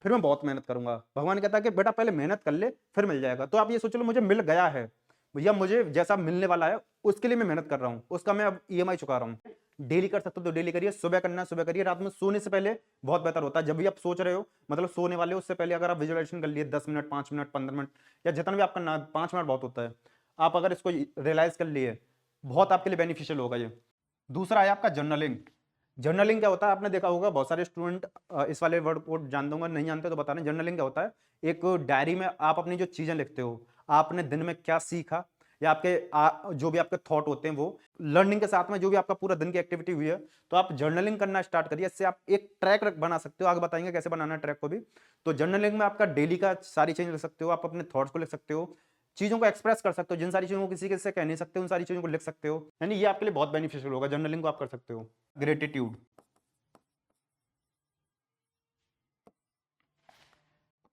फिर मैं बहुत मेहनत करूंगा, भगवान कहता है कि बेटा पहले मेहनत कर ले फिर मिल जाएगा। तो आप ये सोच लो मुझे मिल गया है, या मुझे जैसा मिलने वाला है उसके लिए मैं मेहनत कर रहा हूं, उसका मैं अब ईएमआई चुका रहा हूं। डेली कर सकते हो तो डेली करिए, सुबह करना है सुबह करिए, रात में सोने से पहले बहुत बेहतर होता है। जब भी आप सोच रहे हो, मतलब सोने वाले हो, उससे पहले अगर आप विजुअलाइजेशन कर लिए 10 मिनट 5 मिनट 15 मिनट, या जितना भी आपका ना, 5 मिनट बहुत होता है, आप अगर इसको रियलाइज कर लिए, बहुत आपके लिए बेनिफिशियल होगा ये। दूसरा है आपका जर्नलिंग। जर्नलिंग क्या होता है, आपने देखा होगा बहुत सारे स्टूडेंट इस वाले वर्ड को जान दूंगा, नहीं जानते तो बता रहे हैं। जर्नलिंग क्या होता है, एक डायरी में आप अपनी जो चीजें लिखते हो, आपने दिन में क्या सीखा, या आपके जो भी आपके थॉट होते हैं, वो लर्निंग के साथ में जो भी आपका पूरा दिन की एक्टिविटी हुई है, तो आप जर्नलिंग करना स्टार्ट करिए। इससे आप एक ट्रैक बना सकते हो, आगे बताएंगे कैसे बनाना है ट्रैक को भी। तो जर्नलिंग में आपका डेली का सारी चीजें लिख सकते हो, आप अपने थॉट्स को लिख सकते हो, चीजों को एक्सप्रेस कर सकते हो, जिन सारी चीजों को किसी के से कह नहीं सकते उन सारी चीजों को लिख सकते हो, यानी ये आपके लिए बहुत बेनिफिशियल होगा। जर्नलिंग को आप कर सकते हो। ग्रेटिट्यूड,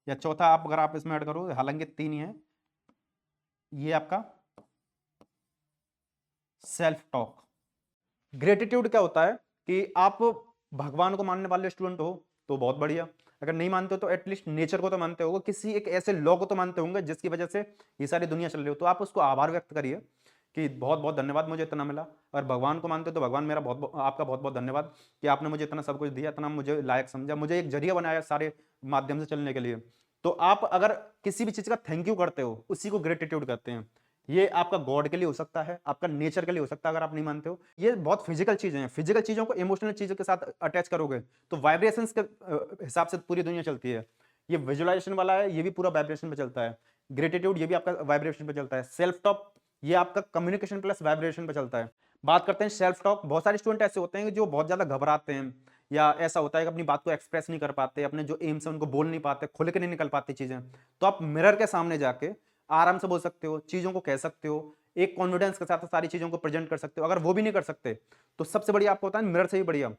या चौथा आप अगर आप इसमें ऐड करो, हालांकि 3 ही है, ये आपका सेल्फ टॉक। ग्रेटिट्यूड क्या होता है कि आप भगवान को मानने वाले स्टूडेंट हो तो बहुत बढ़िया, अगर नहीं मानते हो तो एटलीस्ट नेचर को तो मानते होगे, किसी एक ऐसे लॉ को तो मानते होंगे जिसकी वजह से ये सारी दुनिया चल रही हो, तो आप उसको आभार व्यक्त करिए कि बहुत बहुत धन्यवाद मुझे इतना मिला। अगर भगवान को मानते हो तो भगवान मेरा आपका बहुत बहुत धन्यवाद कि आपने मुझे इतना सब कुछ दिया, इतना मुझे लायक समझा, मुझे एक जरिया बनाया सारे माध्यम से चलने के लिए। तो आप अगर किसी भी चीज का थैंक यू करते हो, उसी को ग्रेटिट्यूड कहते हैं। ये आपका गॉड के लिए हो सकता है, आपका नेचर के लिए हो सकता है, अगर आप नहीं मानते हो। ये बहुत फिजिकल चीजें हैं, फिजिकल चीजों को इमोशनल चीजों के साथ अटैच करोगे तो वाइब्रेशंस के हिसाब से पूरी दुनिया चलती है। ये विजुअलाइजेशन वाला है, ये भी पूरा वाइब्रेशन पे चलता है। ग्रेटिट्यूड ये भी आपका वाइब्रेशन पे चलता है। सेल्फ टॉक ये आपका कम्युनिकेशन प्लस वाइब्रेशन पे चलता है। बात करते हैं सेल्फ टॉक। बहुत सारे स्टूडेंट ऐसे होते हैं कि जो बहुत ज्यादा घबराते हैं, या ऐसा होता है कि अपनी बात को एक्सप्रेस नहीं कर पाते, अपने जो एम्स है उनको बोल नहीं पाते, खुल के नहीं निकल पाती चीजें। तो आप मिरर के सामने जाके आराम से बोल सकते हो, चीजों को कह सकते हो, एक कॉन्फिडेंस के साथ सारी चीजों को प्रेजेंट कर सकते हो। अगर वो भी नहीं कर सकते तो सबसे बढ़िया आपको होता है मिरर से भी बढ़िया,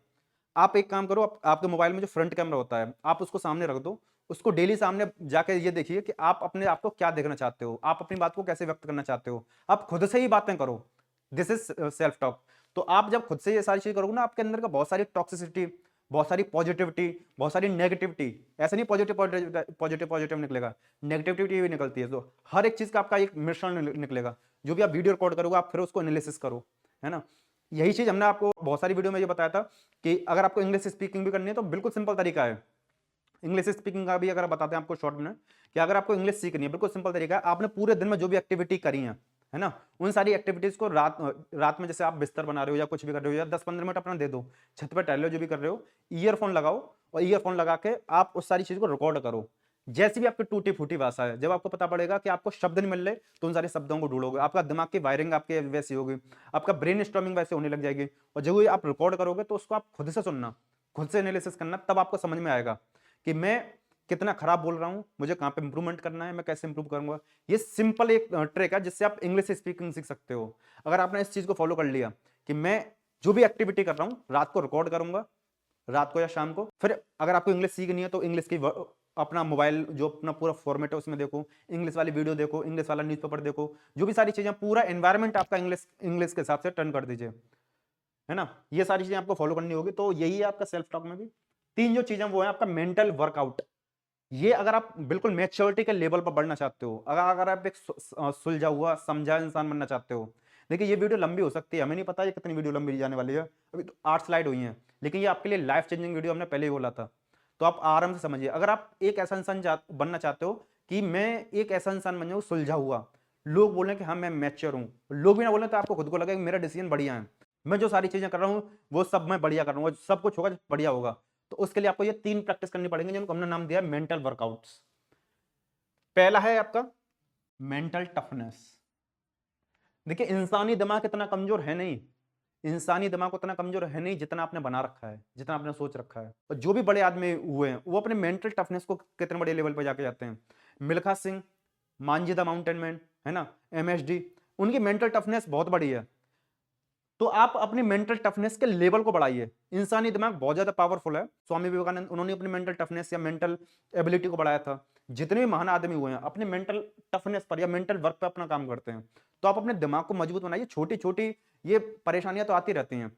आप एक काम करो, आपके मोबाइल में जो फ्रंट कैमरा होता है आप उसको सामने रख दो, उसको डेली सामने जाके ये देखिए कि आप अपने आप को क्या देखना चाहते हो, आप अपनी बात को कैसे व्यक्त करना चाहते हो, आप खुद से ही बातें करो। This is self talk. तो आप जब खुद से ये सारी चीज करोगे ना, आपके अंदर का बहुत सारी टॉक्सिसिटी, बहुत सारी पॉजिटिविटी, बहुत सारी नेगेटिविटी, ऐसा नहीं पॉजिटिव पॉजिटिव पॉजिटिव निकलेगा, नेगेटिविटी भी निकलती है। तो हर एक चीज का आपका एक मिश्रण निकलेगा। जो भी आप वीडियो रिकॉर्ड करोगे आप फिर उसको एनालिसिस करो, है ना। यही चीज हमने आपको बहुत सारी वीडियो में ये बताया था कि अगर आपको इंग्लिश स्पीकिंग भी करनी है तो बिल्कुल सिंपल तरीका है। इंग्लिश स्पीकिंग का भी अगर बताते हैं आपको शॉर्ट में, कि अगर आपको इंग्लिश सीखनी है, बिल्कुल सिंपल तरीका है, आपने पूरे दिन में जो भी एक्टिविटी करी है ना, उन सारी एक्टिविटीज को रात में, जैसे आप बिस्तर बना रहे हो या कुछ भी कर रहे हो, या 10-15 मिनट अपना दे दो, छत पर टहल लो, जो भी कर रहे हो, ईयरफोन लगाओ, और ईयरफोन लगा के आप उस सारी चीज को रिकॉर्ड करो। जैसी भी आपकी टूटी फूटी भाषा है, जब आपको पता पड़ेगा कि आपको शब्द नहीं मिल रहे, तो उन सारे शब्दों को ढूंढोगे, आपका दिमाग की वायरिंग आपके वैसी होगी, आपका ब्रेन स्टॉर्मिंग वैसे होने लग जाएगी। और जब भी आप रिकॉर्ड करोगे तो उसको आप खुद से सुनना, खुद से एनालिसिस करना, तब आपको समझ में आएगा कि मैं कितना खराब बोल रहा हूं, मुझे कहां पे इंप्रूवमेंट करना है, मैं कैसे इंप्रूव करूंगा। ये सिंपल एक ट्रिक है जिससे आप इंग्लिश स्पीकिंग सीख सकते हो। अगर आपने इस चीज को फॉलो कर लिया कि मैं जो भी एक्टिविटी कर रहा हूं रात को रिकॉर्ड करूंगा, रात को या शाम को, फिर अगर आपको इंग्लिश सीखनी है तो इंग्लिश की अपना मोबाइल जो अपना पूरा फॉर्मेट है उसमें देखो, इंग्लिश वाली वीडियो देखो, इंग्लिश वाला न्यूज़पेपर देखो, जो भी सारी चीजें, पूरा एनवायरनमेंट आपका इंग्लिश इंग्लिश के हिसाब से टर्न कर दीजिए, है ना। ये सारी चीजें आपको फॉलो करनी होगी। तो यही है आपका सेल्फ टॉक में भी 3 जो चीजें वो है आपका मेंटल वर्कआउट। ये अगर आप बिल्कुल मैच्योरिटी के लेवल पर बढ़ना चाहते हो, अगर अगर आप एक सुलझा हुआ समझा इंसान बनना चाहते हो। देखिए ये वीडियो लंबी हो सकती है, हमें नहीं पता ये कितनी वीडियो लंबी जाने वाली है, अभी तो 8 स्लाइड हुई हैं, लेकिन ये आपके लिए लाइफ चेंजिंग वीडियो हमने पहले ही बोला था। तो आप आराम से समझिए, अगर आप एक ऐसा इंसान बनना चाहते हो कि मैं एक ऐसा इंसान बन जाऊं सुलझा हुआ, लोग बोलें कि हाँ मैं मैच्योर हूँ, लोग भी ना बोलें तो आपको खुद को लगे कि मेरा डिसीजन बढ़िया है, मैं जो सारी चीजें कर रहा हूँ वो सब मैं बढ़िया कर रहा हूँ, सब कुछ होगा बढ़िया होगा। तो उसके लिए आपको ये 3 प्रैक्टिस करनी पड़ेंगे जिनको हमने नाम दिया मेंटल वर्कआउट्स। पहला है आपका मेंटल टफनेस। देखिए इंसानी दिमाग इतना कमजोर है नहीं, इंसानी दिमाग उतना कमजोर है नहीं जितना आपने बना रखा है, जितना आपने सोच रखा है। और जो भी बड़े आदमी हुए हैं वो अपने मेंटल टफनेस को कितने बड़े लेवल पर जाके जाते हैं। Milkha Singh, Manjhi the mountain man, है ना, एमएसडी, उनकी मेंटल टफनेस बहुत बड़ी है। तो आप अपनी मेंटल टफनेस के लेवल को बढ़ाइए। इंसानी दिमाग बहुत ज्यादा पावरफुल है। स्वामी विवेकानंद उन्होंने अपनी मेंटल टफनेस या मेंटल एबिलिटी को बढ़ाया था। जितने भी महान आदमी हुए हैं अपने मेंटल टफनेस पर या मेंटल वर्क पर अपना काम करते हैं। तो आप अपने दिमाग को मजबूत बनाइए। छोटी छोटी ये परेशानियां तो आती रहती हैं,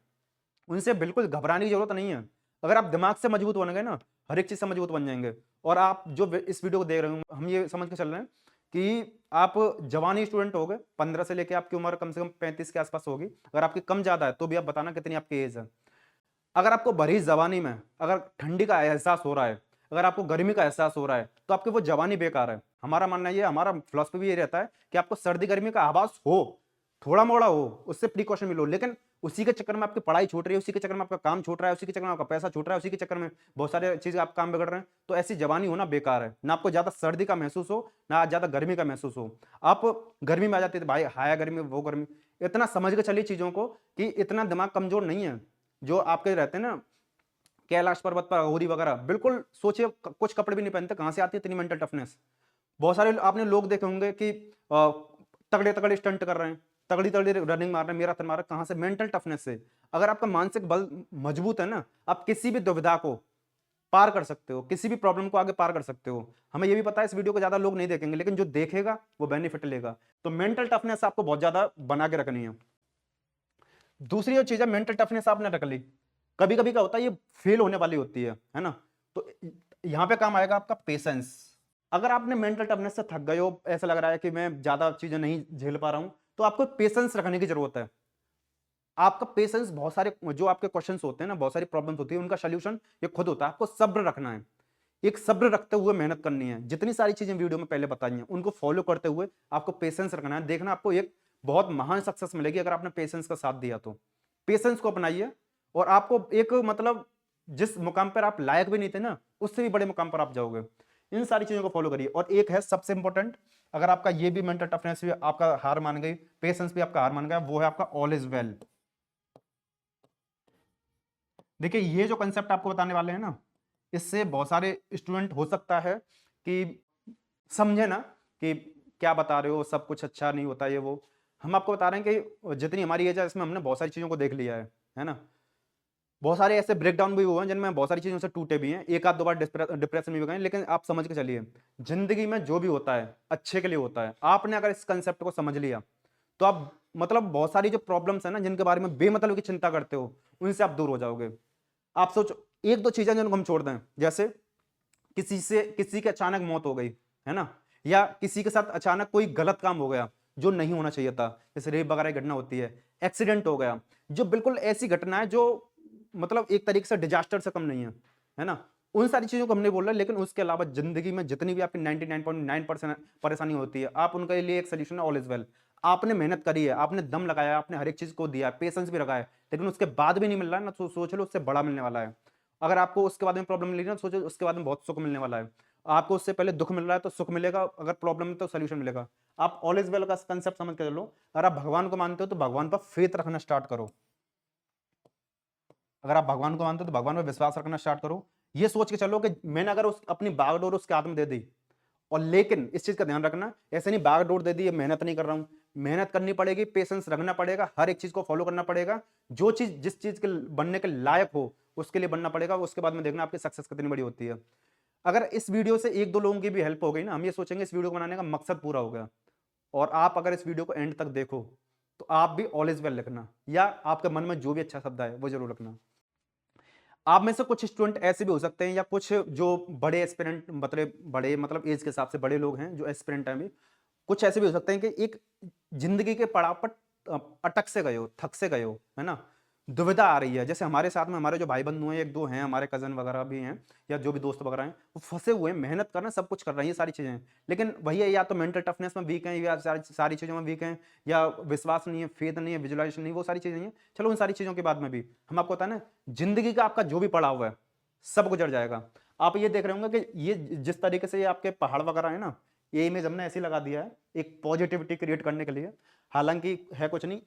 उनसे बिल्कुल घबराने की जरूरत नहीं है। अगर आप दिमाग से मजबूत बन गए ना, हर एक चीज से मजबूत बन जाएंगे। और आप जो इस वीडियो को देख रहे हो, हम ये समझ के चल रहे हैं कि आप जवानी स्टूडेंट हो गए, 15 से लेके आपकी उम्र कम से कम 35 के आसपास होगी। अगर आपकी कम ज्यादा है तो भी आप बताना कितनी आपकी एज है। अगर आपको भरी जवानी में अगर ठंडी का एहसास हो रहा है, अगर आपको गर्मी का एहसास हो रहा है, तो आपकी वो जवानी बेकार है। हमारा मानना ये, हमारा फिलॉसफी भी ये रहता है कि आपको सर्दी गर्मी का आभास हो, थोड़ा मोड़ा हो, उससे प्रिकॉशन मिलो, लेकिन उसी के चक्कर में आपकी पढ़ाई छूट रही है, उसी के चक्कर में आपका काम छूट रहा है, उसी के चक्कर में आपका पैसा छूट रहा है, उसी के चक्कर में बहुत सारे चीजें आप काम बिगड़ रहे हैं, तो ऐसी जवानी होना बेकार है। ना आपको ज्यादा सर्दी का महसूस हो, ना ज्यादा गर्मी का महसूस हो। आप गर्मी में आ जाते थे भाई, हाया गर्मी वो गर्मी, इतना समझ के चलिए चीजों को कि इतना दिमाग कमजोर नहीं है। जो आपके रहते हैं ना कैलाश पर्वत पर अघोरी वगैरह, बिल्कुल सोचिए कुछ कपड़े भी नहीं पहनते, कहां से आती है इतनी मेंटल टफनेस। बहुत सारे आपने लोग देखे होंगे कि तगड़े तगड़े स्टंट कर रहे हैं, तगड़ी तगड़ी रनिंग मार रहे हैं, मैराथन मार रहे हैं, कहां से? मेंटल टफनेस से। अगर आपका मानसिक बल मजबूत है ना, आप किसी भी दुविधा को पार कर सकते हो, किसी भी प्रॉब्लम को आगे पार कर सकते हो। हमें ये भी पता है इस वीडियो को ज्यादा लोग नहीं देखेंगे, लेकिन जो देखेगा वो बेनिफिट लेगा। तो मेंटल टफनेस आपको बहुत ज्यादा बना के रखनी है। दूसरी जो चीज है, मेंटल टफनेस आपने रख ली, कभी कभी क्या होता है ये फेल होने वाली होती है ना। तो यहां पे काम आएगा आपका पेशेंस। अगर आपने मेंटल टफनेस से थक गए हो, ऐसा लग रहा है कि मैं ज्यादा चीजें नहीं झेल पा रहा हूं, तो आपको पेशेंस रखने की जरूरत है। आपका पेशेंस, बहुत सारे जो आपके क्वेश्चंस होते हैं ना, बहुत सारी प्रॉब्लम्स होती है, उनका सोल्यूशन ये खुद होता है। आपको सब्र रखना है, एक सब्र रखते हुए मेहनत करनी है। जितनी सारी चीजें वीडियो में पहले बताई हैं उनको फॉलो करते हुए आपको पेशेंस रखना है। देखना आपको एक बहुत महान सक्सेस मिलेगी अगर आपने पेशेंस का साथ दिया तो। पेशेंस को अपनाइए और आपको एक मतलब जिस मुकाम पर आप लायक भी नहीं थे ना, उससे भी बड़े मुकाम पर आप जाओगे। इन सारी चीजों को फॉलो करिए। और एक है सबसे इंपॉर्टेंट, अगर आपका ये भी मेंटल टफनेस भी आपका हार मान गई, पेशेंस भी आपका हार मान गया, वो है आपका ऑल इज वेल। देखिए ये जो कंसेप्ट आपको बताने वाले हैं ना, इससे बहुत सारे स्टूडेंट हो सकता है कि समझे ना कि क्या बता रहे हो, सब कुछ अच्छा नहीं होता ये वो। हम आपको बता रहे हैं कि जितनी हमारी एज है इसमें हमने बहुत सारी चीजों को देख लिया है ना। बहुत सारे ऐसे ब्रेकडाउन भी हुए हैं जिनमें बहुत सारी चीजों से टूटे भी हैं, एक आध दो बार डिप्रेशन में भी गए, लेकिन आप समझ के चलिए जिंदगी में जो भी होता है अच्छे के लिए होता है। आपने अगर इस कंसेप्ट को समझ लिया तो आप मतलब बहुत सारी जो प्रॉब्लम्स है ना जिनके बारे में बेमतलब की चिंता करते हो, उनसे आप दूर हो जाओगे। आप सोचो एक दो चीजें जिनको हम छोड़ दें, जैसे किसी की अचानक मौत हो गई, है ना, या किसी के साथ अचानक कोई गलत काम हो गया जो नहीं होना चाहिए था, जैसे रेप वगैरह की घटना होती है, एक्सीडेंट हो गया, जो बिल्कुल ऐसी घटना है जो मतलब एक तरीके से डिजास्टर से कम नहीं है ना। उन सारी चीजों को हम नहीं बोल रहे, लेकिन उसके अलावा जिंदगी में जितनी भी आपकी 99.9% परेशानी होती है, आप उनके लिए एक सोल्यूशन है ऑल इज वेल। आपने मेहनत करी है, आपने दम लगाया, आपने हर एक चीज को दिया, पेशेंस भी रखा है, लेकिन उसके बाद भी नहीं मिल रहा है ना, तो सोच लो उससे बड़ा मिलने वाला है। अगर आपको उसके बाद में प्रॉब्लम मिली ना, तो सोचो उसके बाद में बहुत सुख मिलने वाला है। आपको उससे पहले दुख मिल रहा है तो सुख मिलेगा, अगर प्रॉब्लम है तो सोल्यूशन मिलेगा। आप ऑल इज वेल का कंसेप्ट समझ के चलो। अगर आप भगवान को मानते हो तो भगवान पर फेथ रखना स्टार्ट करो। अगर आप भगवान को मानते हो तो भगवान पर विश्वास रखना स्टार्ट करो। ये सोच के चलो कि मैंने अगर अपनी बागडोर उसके हाथ में दे दी, और लेकिन इस चीज का ध्यान रखना, ऐसे नहीं बागडोर दे दी मेहनत नहीं कर रहा हूं, मेहनत करनी पड़ेगी, पेशेंस रखना पड़ेगा, हर एक चीज को फॉलो करना पड़ेगा। जो चीज जिस चीज के बनने के लायक हो उसके लिए बनना पड़ेगा। उसके बाद में देखना आपकी सक्सेस कितनी बड़ी होती है। अगर इस वीडियो से एक दो लोगों की भी हेल्प हो गई ना, हम ये सोचेंगे इस वीडियो को बनाने का मकसद पूरा हो गया। और आप अगर इस वीडियो को एंड तक देखो तो आप भी ऑल इज वेल लिखना, या आपके मन में जो भी अच्छा शब्द है वो जरूर लिखना। आप में से कुछ स्टूडेंट ऐसे भी हो सकते हैं, या कुछ जो बड़े एस्पिरेंट बड़े मतलब एज के हिसाब से बड़े लोग हैं जो एस्पिरेंट हैं अभी, कुछ ऐसे भी हो सकते हैं कि एक जिंदगी के पड़ाव पर अटक से गए हो, थक से गए हो, है ना। दुविधा आ रही है, जैसे हमारे साथ में हमारे जो भाई बंधु हैं, 1-2 हैं, हमारे कज़न वगैरह भी हैं या जो भी दोस्त वगैरह हैं, वो फँसे हुए हैं, मेहनत कर रहे हैं, सब कुछ कर रहे हैं, ये सारी चीज़ें हैं। लेकिन भैया या तो मेंटल टफनेस में वीक हैं या सारी सारी चीज़ों में वीक हैं या विश्वास नहीं है, फेथ नहीं है, विजुअलाइज़ेशन नहीं है, वो सारी चीज़ें नहीं है। चलो उन सारी चीज़ों के बाद में भी हम आपको बताएँ ना, ज़िंदगी का आपका जो भी पड़ा हुआ है, सब गुज़र जाएगा। आप ये देख रहे होंगे कि ये जिस तरीके से ये आपके पहाड़ वगैरह है ना, ये इमेज हमने ऐसे ही लगा दिया है, एक पॉजिटिविटी क्रिएट करने के लिए। हालाँकि है कुछ नहीं,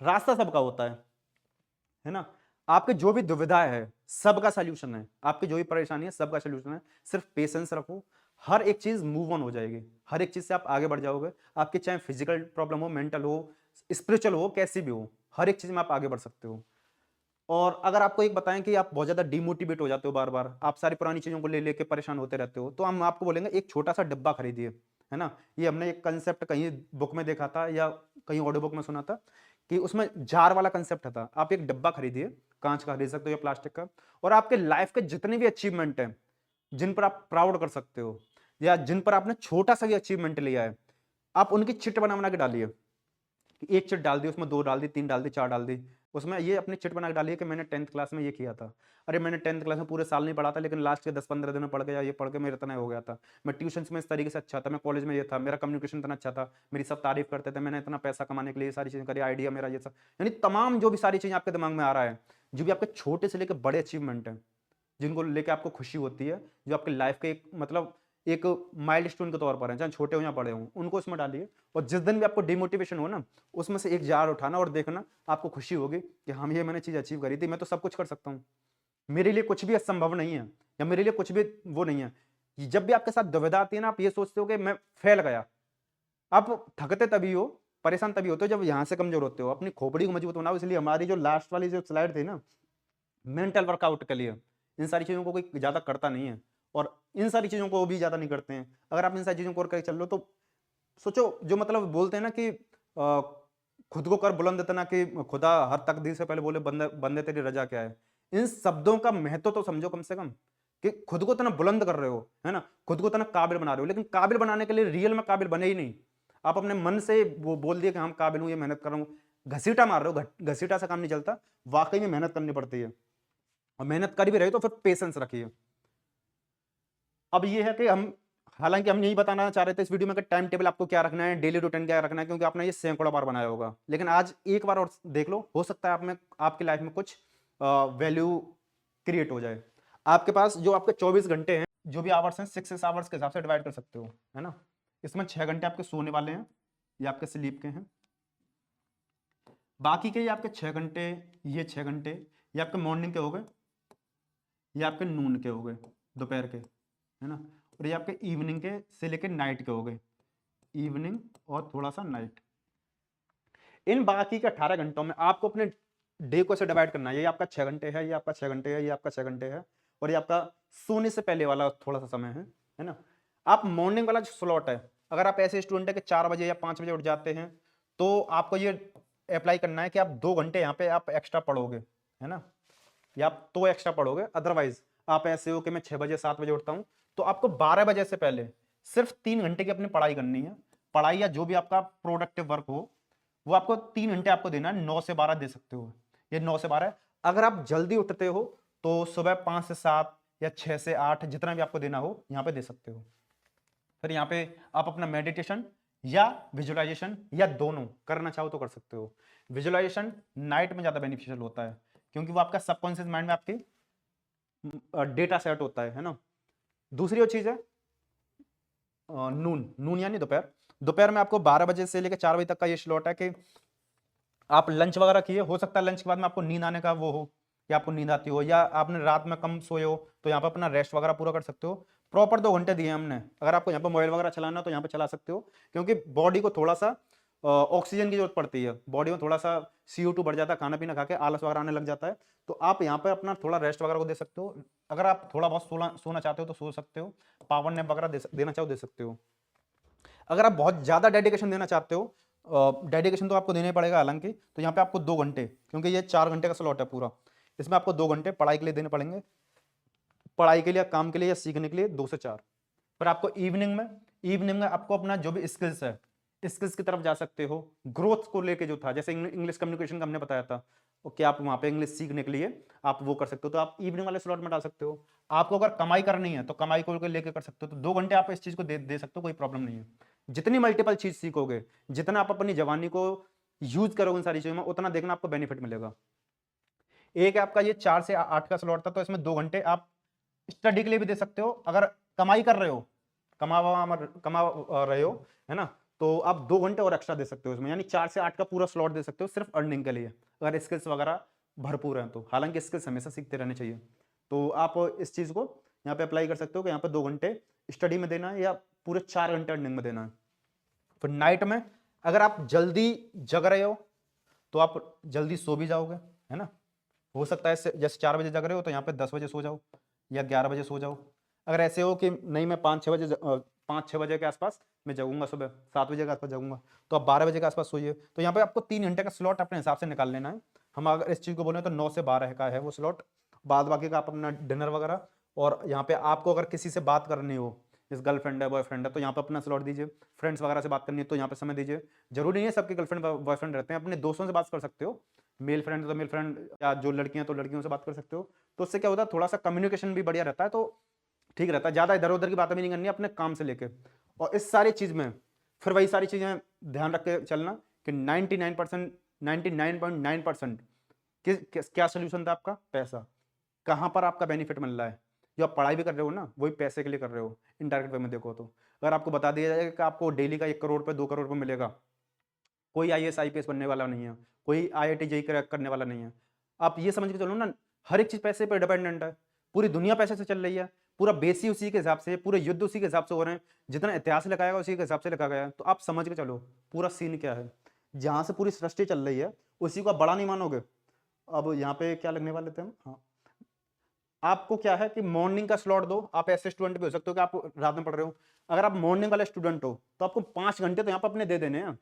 रास्ता सबका होता है ना? आपकी जो भी दुविधाएँ है, सबका सॉल्यूशन है। आपकी जो भी परेशानी है, सबका सॉल्यूशन है। सिर्फ पेशेंस रखो, हर एक चीज़ मूव ऑन हो जाएगी। हर एक चीज़ से आप आगे बढ़ जाओगे। आपकी चाहे फिजिकल प्रॉब्लम हो, मेंटल हो, स्पिरिचुअल हो, कैसी भी हो, हर एक चीज़ में आप आगे बढ़ सकते हो। और अगर आपको एक बताएँ कि आप बहुत ज़्यादा डिमोटिवेट हो जाते हो बार-बार, आप सारी पुरानी चीज़ों को ले-लेके परेशान होते रहते हो, तो हम आपको बोलेंगे एक छोटा-सा डिब्बा खरीदिए, है ना? ये हमने एक कांसेप्ट कहीं बुक में देखा था या कहीं ऑडियो बुक में सुना था कि उसमें जार वाला कांसेप्ट था। आप एक डिब्बा खरीदिए, काँच का खरीद सकते हो या प्लास्टिक का, और आपके लाइफ़ के जितने भी अचीवमेंट हैं, जिन पर आप प्राउड कर सकते हो या जिन पर आपने छोटा-सा भी अचीवमेंट लिया है, आप उनकी चिट बना-बना के डालिए। कि एक चिट डाल दी, उसमें 2 डाल दी, 3 डाल दी, 4 डाल दी। उसमें ये अपनी चिट बना के डालिए कि मैंने 10th क्लास में ये किया था। अरे मैंने 10th क्लास में पूरे साल नहीं पढ़ा था, लेकिन लास्ट के 10-15 दिन में पढ़ गया, ये पढ़ के मेरा इतना हो गया था। मैं ट्यूशन्स में इस तरीके से अच्छा था, मैं कॉलेज में ये था, मेरा कम्युनिकेशन इतना अच्छा था, मेरी सब तारीफ़ करते थे, मैंने इतना पैसा कमाने के लिए ये सारी चीज़ें करी, आइडिया मेरा ये सब। यानी तमाम जो भी सारी चीज़ें आपके दिमाग में आ रहा है, जो भी आपके छोटे से लेके बड़े अचीवमेंट हैं, जिनको लेके आपको खुशी होती है, जो आपकी लाइफ़ के एक मतलब एक माइलस्टोन के तौर पर हैं, चाहे छोटे हों या बड़े हों, उनको उसमें डालिए। और जिस दिन भी आपको डिमोटिवेशन हो ना, उसमें से एक जार उठाना और देखना, आपको खुशी होगी कि हाँ, ये मैंने चीज़ अचीव करी थी, मैं तो सब कुछ कर सकता हूँ। मेरे लिए कुछ भी असंभव नहीं है या मेरे लिए कुछ भी वो नहीं है। जब भी आपके साथ दुविधा आती है ना, आप ये सोचते हो कि मैं फैल गया। आप थकते तभी हो, परेशान तभी होते हो जब यहाँ से कमज़ोर होते हो। अपनी खोपड़ी को मजबूत बनाओ, इसलिए हमारी जो लास्ट वाली जो स्लाइड थी ना, मेंटल वर्कआउट के लिए, इन सारी चीज़ों को कोई ज़्यादा करता नहीं है और इन सारी चीज़ों को वो भी ज़्यादा नहीं करते हैं। अगर आप इन सारी चीज़ों को करके चल रहे हो तो सोचो, जो मतलब बोलते हैं ना कि खुद को कर बुलंद इतना कि खुदा हर तकदीर से पहले बोले बंदे बंदे तेरी रज़ा क्या है? इन शब्दों का महत्व तो समझो कम से कम, कि खुद को इतना बुलंद कर रहे हो, है ना? खुद को इतना काबिल बना रहे हो, लेकिन काबिल बनाने के लिए रियल में काबिल बने ही नहीं। आप अपने मन से वो बोल दिए कि हम काबिल हूँ, ये मेहनत कर रहा हूँ। घसीटा मार रहे हो, घसीटा से काम नहीं चलता, वाक़ई में मेहनत करनी पड़ती है। और मेहनत कर भी रहे हो तो फिर पेशेंस रखिए। अब ये है कि हम हालाँकि हम यही बताना चाह रहे थे इस वीडियो में कि टाइम टेबल आपको क्या रखना है, डेली रूटीन क्या रखना है, क्योंकि आपने ये सैकड़ों बार बनाया होगा। लेकिन आज एक बार और देख लो, हो सकता है आप में आपकी लाइफ में कुछ वैल्यू क्रिएट हो जाए। आपके पास जो आपके 24 घंटे हैं, जो भी आवर्स हैं, 6 आवर्स के हिसाब से डिवाइड कर सकते हो, है ना? इसमें 6 घंटे आपके सोने वाले हैं, ये आपके स्लीप के हैं। बाकी के ये आपके 6 घंटे, ये 6 घंटे, ये आपके मॉर्निंग के हो गए, ये आपके नून के हो गए, दोपहर के, है ना? और ये आपके इवनिंग के से लेके नाइट के हो गए, इवनिंग और थोड़ा-सा नाइट। इन बाकी के 18 घंटों में आपको अपने डे को ऐसे डिवाइड करना है, ये आपका 6 घंटे है, ये आपका 6 घंटे है, ये आपका 6 घंटे है और ये आपका सोने से पहले वाला थोड़ा-सा समय है ना? आप मॉर्निंग वाला जो स्लॉट है, अगर आप ऐसे स्टूडेंट हैं कि 4 बजे या 5 बजे उठ जाते हैं, तो आपको ये अप्लाई करना है कि आप 2 घंटे यहाँ पे आप एक्स्ट्रा पढ़ोगे, है ना? या आप तो एक्स्ट्रा पढ़ोगे, अदरवाइज आप ऐसे हो कि मैं 6 बजे 7 बजे उठता हूँ, तो आपको 12 बजे से पहले सिर्फ 3 घंटे की अपनी पढ़ाई करनी है। पढ़ाई या जो भी आपका प्रोडक्टिव वर्क हो, वो आपको 3 घंटे आपको देना है, 9 से 12 दे सकते हो। ये 9 से 12 है। अगर आप जल्दी उठते हो तो सुबह 5 से 7 या 6 से 8 जितना भी आपको देना हो, यहाँ पे दे सकते हो। फिर यहाँ पे आप अपना मेडिटेशन या विजुअलाइजेशन या दोनों करना चाहो तो कर सकते हो। विजुअलाइजेशन नाइट में ज़्यादा बेनिफिशियल होता है, क्योंकि वो आपका सबकॉन्शियस माइंड में आपकी डेटा सेट होता है ना? दूसरी और चीज़ है नून, नून यानी दोपहर। दोपहर में आपको 12 बजे से लेकर 4 बजे तक का ये स्लॉट है कि आप लंच वगैरह किए, हो सकता है लंच के बाद में आपको नींद आने का वो हो, या आपको नींद आती हो, या आपने रात में कम सोए हो, तो यहाँ पे अपना रेस्ट वगैरह पूरा कर सकते हो। प्रॉपर 2 घंटे दिए हैं हमने। अगर आपको यहाँ पे मोबाइल वगैरह चलाना है तो यहाँ पे चला सकते हो, क्योंकि बॉडी को थोड़ा-सा ऑक्सीजन की जरूरत पड़ती है। बॉडी में थोड़ा-सा CO2 बढ़ जाता है, खाना-पीना खा के आलस वगैरह आने लग जाता है। तो आप यहाँ पे अपना थोड़ा रेस्ट वगैरह को दे सकते हो। अगर आप थोड़ा बहुत सोना चाहते हो तो सो सकते हो। पावर नैप वगैरह देना चाहो दे सकते हो। अगर आप बहुत ज़्यादा डेडिकेशन देना चाहते हो, डेडिकेशन तो आपको देना ही पड़ेगा हालांकि, तो यहाँ पे आपको 2 घंटे, क्योंकि ये 4 घंटे का स्लॉट है पूरा, इसमें आपको 2 घंटे पढ़ाई के लिए देने पड़ेंगे। पढ़ाई के लिए, काम के लिए या सीखने के लिए 2 से 4। पर आपको इवनिंग में आपको अपना जो भी स्किल्स है, स्किल्स की तरफ जा सकते हो, ग्रोथ को लेके जो था, जैसे इंग्लिश कम्युनिकेशन का हमने बताया था, ओके आप वहाँ पे इंग्लिश सीखने के लिए आप वो कर सकते हो, तो आप इवनिंग वाले स्लॉट में डाल सकते हो। आपको अगर कमाई करनी है तो कमाई को लेके कर सकते हो, तो 2 घंटे आप इस चीज़ को दे सकते हो, कोई प्रॉब्लम नहीं है। जितनी मल्टीपल चीज़ सीखोगे, जितना आप अपनी जवानी को यूज करोगे इन सारी चीज़ों में, उतना देखना आपको बेनिफिट मिलेगा। एक आपका ये 4 से 8 का स्लॉट था, तो इसमें 2 घंटे आप स्टडी के लिए भी दे सकते हो। अगर कमाई कर रहे हो, कमा रहे हो, है ना, तो आप 2 घंटे और एक्स्ट्रा दे सकते हो इसमें, यानी 4 से 8 का पूरा स्लॉट दे सकते हो सिर्फ अर्निंग के लिए, अगर स्किल्स वगैरह भरपूर हैं तो। हालांकि स्किल्स हमेशा सीखते रहने चाहिए। तो आप इस चीज़ को यहाँ पे अप्लाई कर सकते हो कि यहाँ पे 2 घंटे स्टडी में देना है या पूरे 4 घंटे अर्निंग में देना है। फिर नाइट में अगर आप जल्दी जग रहे हो तो आप जल्दी सो भी जाओगे, है ना। हो सकता है जैसे 4 बजे जग रहे हो तो यहाँ पे 10 बजे सो जाओ या 11 बजे सो जाओ। अगर ऐसे हो कि नहीं मैं 5-6 बजे के आसपास मैं जगूंगा, सुबह 7 बजे के आसपास जगूंगा, तो आप 12 बजे के आसपास सोइए। तो यहाँ पे आपको 3 घंटे का स्लॉट अपने हिसाब से निकाल लेना है। हम अगर इस चीज़ को बोले तो 9 से 12 का है वो स्लॉट, बाद बाकी का आप अपना डिनर वगैरह, और यहाँ पे आपको अगर किसी से बात करनी हो, जैसे गर्लफ्रेंड है बॉयफ्रेंड है, तो यहाँ पे अपना स्लॉट दीजिए। फ्रेंड्स वगैरह से बात करनी है तो यहाँ पे समय दीजिए। जरूरी नहीं है सबके गर्लफ्रेंड बॉयफ्रेंड रहते हैं, अपने दोस्तों से बात कर सकते हो, मेल फ्रेंड तो मेल फ्रेंड, या जो लड़कियां तो लड़कियों से बात कर सकते हो। तो उससे क्या होता है, थोड़ा सा कम्युनिकेशन भी बढ़िया रहता है, तो ठीक रहता है। ज़्यादा इधर उधर की बातें भी नहीं करनी है अपने काम से लेके। और इस सारी चीज़ में फिर वही सारी चीज़ें ध्यान रख के चलना कि 99% 99.9% क्या सोल्यूशन था आपका, पैसा। कहाँ पर आपका बेनिफिट मिल रहा है, जो आप पढ़ाई भी कर रहे हो ना, वही पैसे के लिए कर रहे हो इनडायरेक्ट वे में देखो तो। अगर आपको बता दिया जाएगा कि आपको डेली का 1 करोड़ रुपये 2 करोड़ रुपये मिलेगा, कोई आईएएस आईपीएस बनने वाला नहीं है, कोई आईआईटी जेईई क्रैक करने वाला नहीं है। आप ये समझ के चलो ना, हर एक चीज पैसे पर डिपेंडेंट है, पूरी दुनिया पैसे से चल रही है, पूरा बेसी उसी के हिसाब से, पूरे युद्ध उसी के हिसाब से हो रहे हैं, जितना इतिहास लिखा गया उसी के हिसाब से लिखा गया है। तो आप समझ के चलो पूरा सीन क्या है, जहां से पूरी सृष्टि चल रही है उसी को आप बड़ा नहीं मानोगे। अब यहाँ पे क्या लगने वाले थे हम, हाँ, आपको क्या है कि मॉर्निंग का स्लॉट दो। आप ऐसे स्टूडेंट भी हो सकते हो कि आप रात में पढ़ रहे हो, अगर आप मॉर्निंग वाले स्टूडेंट हो तो आपको 5 घंटे तो यहाँ पर अपने दे देने हैं,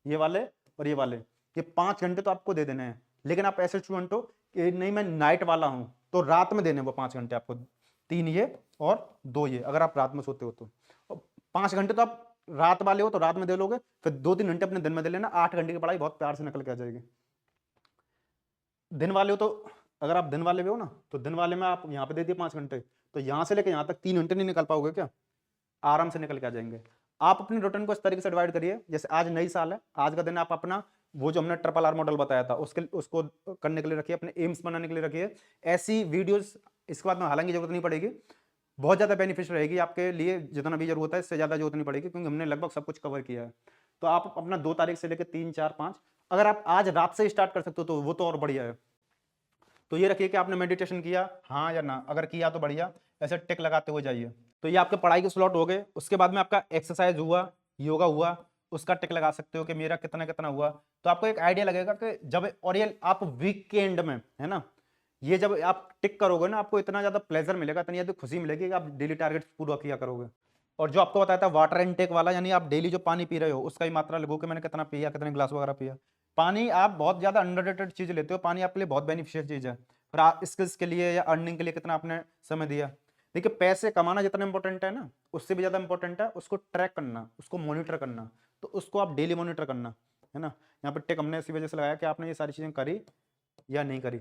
ये वाले और ये 5 घंटे तो आपको दे देने हैं। लेकिन आप ऐसे स्टूडेंट हो कि नहीं मैं नाइट वाला हूं, तो रात में देने वो 5 घंटे आपको, 3 ये और 2 ये, अगर आप रात में सोते हो तो। 5 घंटे तो आप रात वाले हो तो रात में दे लोगे, फिर 2-3 घंटे अपने दिन में दे लेना। 8 घंटे की पढ़ाई बहुत प्यार से निकल के आ जाएगी। दिन वाले हो तो, अगर आप दिन वाले भी हो ना, तो दिन वाले में आप यहाँ पे दे दिए 5 घंटे, तो यहाँ से लेकर यहाँ तक 3 घंटे नहीं निकल पाओगे क्या, आराम से निकल के आ जाएंगे। आप अपनी रूटीन को इस तरीके से डिवाइड करिए, जैसे आज नई साल है, आज का दिन आप अपना वो जो हमने RRR मॉडल बताया था उसको करने के लिए रखिए, अपने एम्स बनाने के लिए रखिए। ऐसी वीडियोस इसके बाद में हालांकि जरूरत नहीं पड़ेगी, बहुत ज़्यादा बेनिफिशियल रहेगी आपके लिए, जितना भी जरूरत है इससे ज़्यादा जरूरत नहीं पड़ेगी, क्योंकि हमने लगभग सब कुछ कवर किया है। तो आप अपना 2 तारीख से लेकर 3, 4, 5, अगर आप आज रात से स्टार्ट कर सकते हो तो वो तो और बढ़िया है। तो ये रखिए कि आपने मेडिटेशन किया, हाँ या ना, अगर किया तो बढ़िया, ऐसे टिक लगाते हुए जाइए। तो ये आपके पढ़ाई के स्लॉट हो गए। उसके बाद में आपका एक्सरसाइज हुआ, योगा हुआ, उसका टिक लगा सकते हो कि मेरा कितना कितना हुआ। तो आपको एक आइडिया लगेगा कि जब, और ये आप वीकेंड में, है ना, ये जब आप टिक करोगे ना, आपको इतना ज्यादा प्लेजर मिलेगा, इतनी ज्यादा खुशी मिलेगी कि आप डेली टारगेट पूरा किया करोगे। और जो आपको बताया था वाटर इनटेक वाला, यानी आप डेली जो पानी पी रहे हो उसका ही मात्रा लगो कि मैंने कितना पिया, कितने ग्लास वगैरह पिया। पानी आप बहुत ज्यादा अंडररेटेड चीज लेते हो, पानी आपके लिए बहुत बेनिफिशियल चीज है। पर आप स्किल्स के लिए या अर्निंग के लिए कितना आपने समय दिया। देखिए पैसे कमाना जितना इंपॉर्टेंट है ना, उससे भी ज्यादा इंपॉर्टेंट है उसको ट्रैक करना, उसको मॉनिटर करना। तो उसको आप डेली मॉनिटर करना, है ना। यहाँ पर टिक हमने इसी वजह से लगाया कि आपने ये सारी चीजें करी या नहीं करी।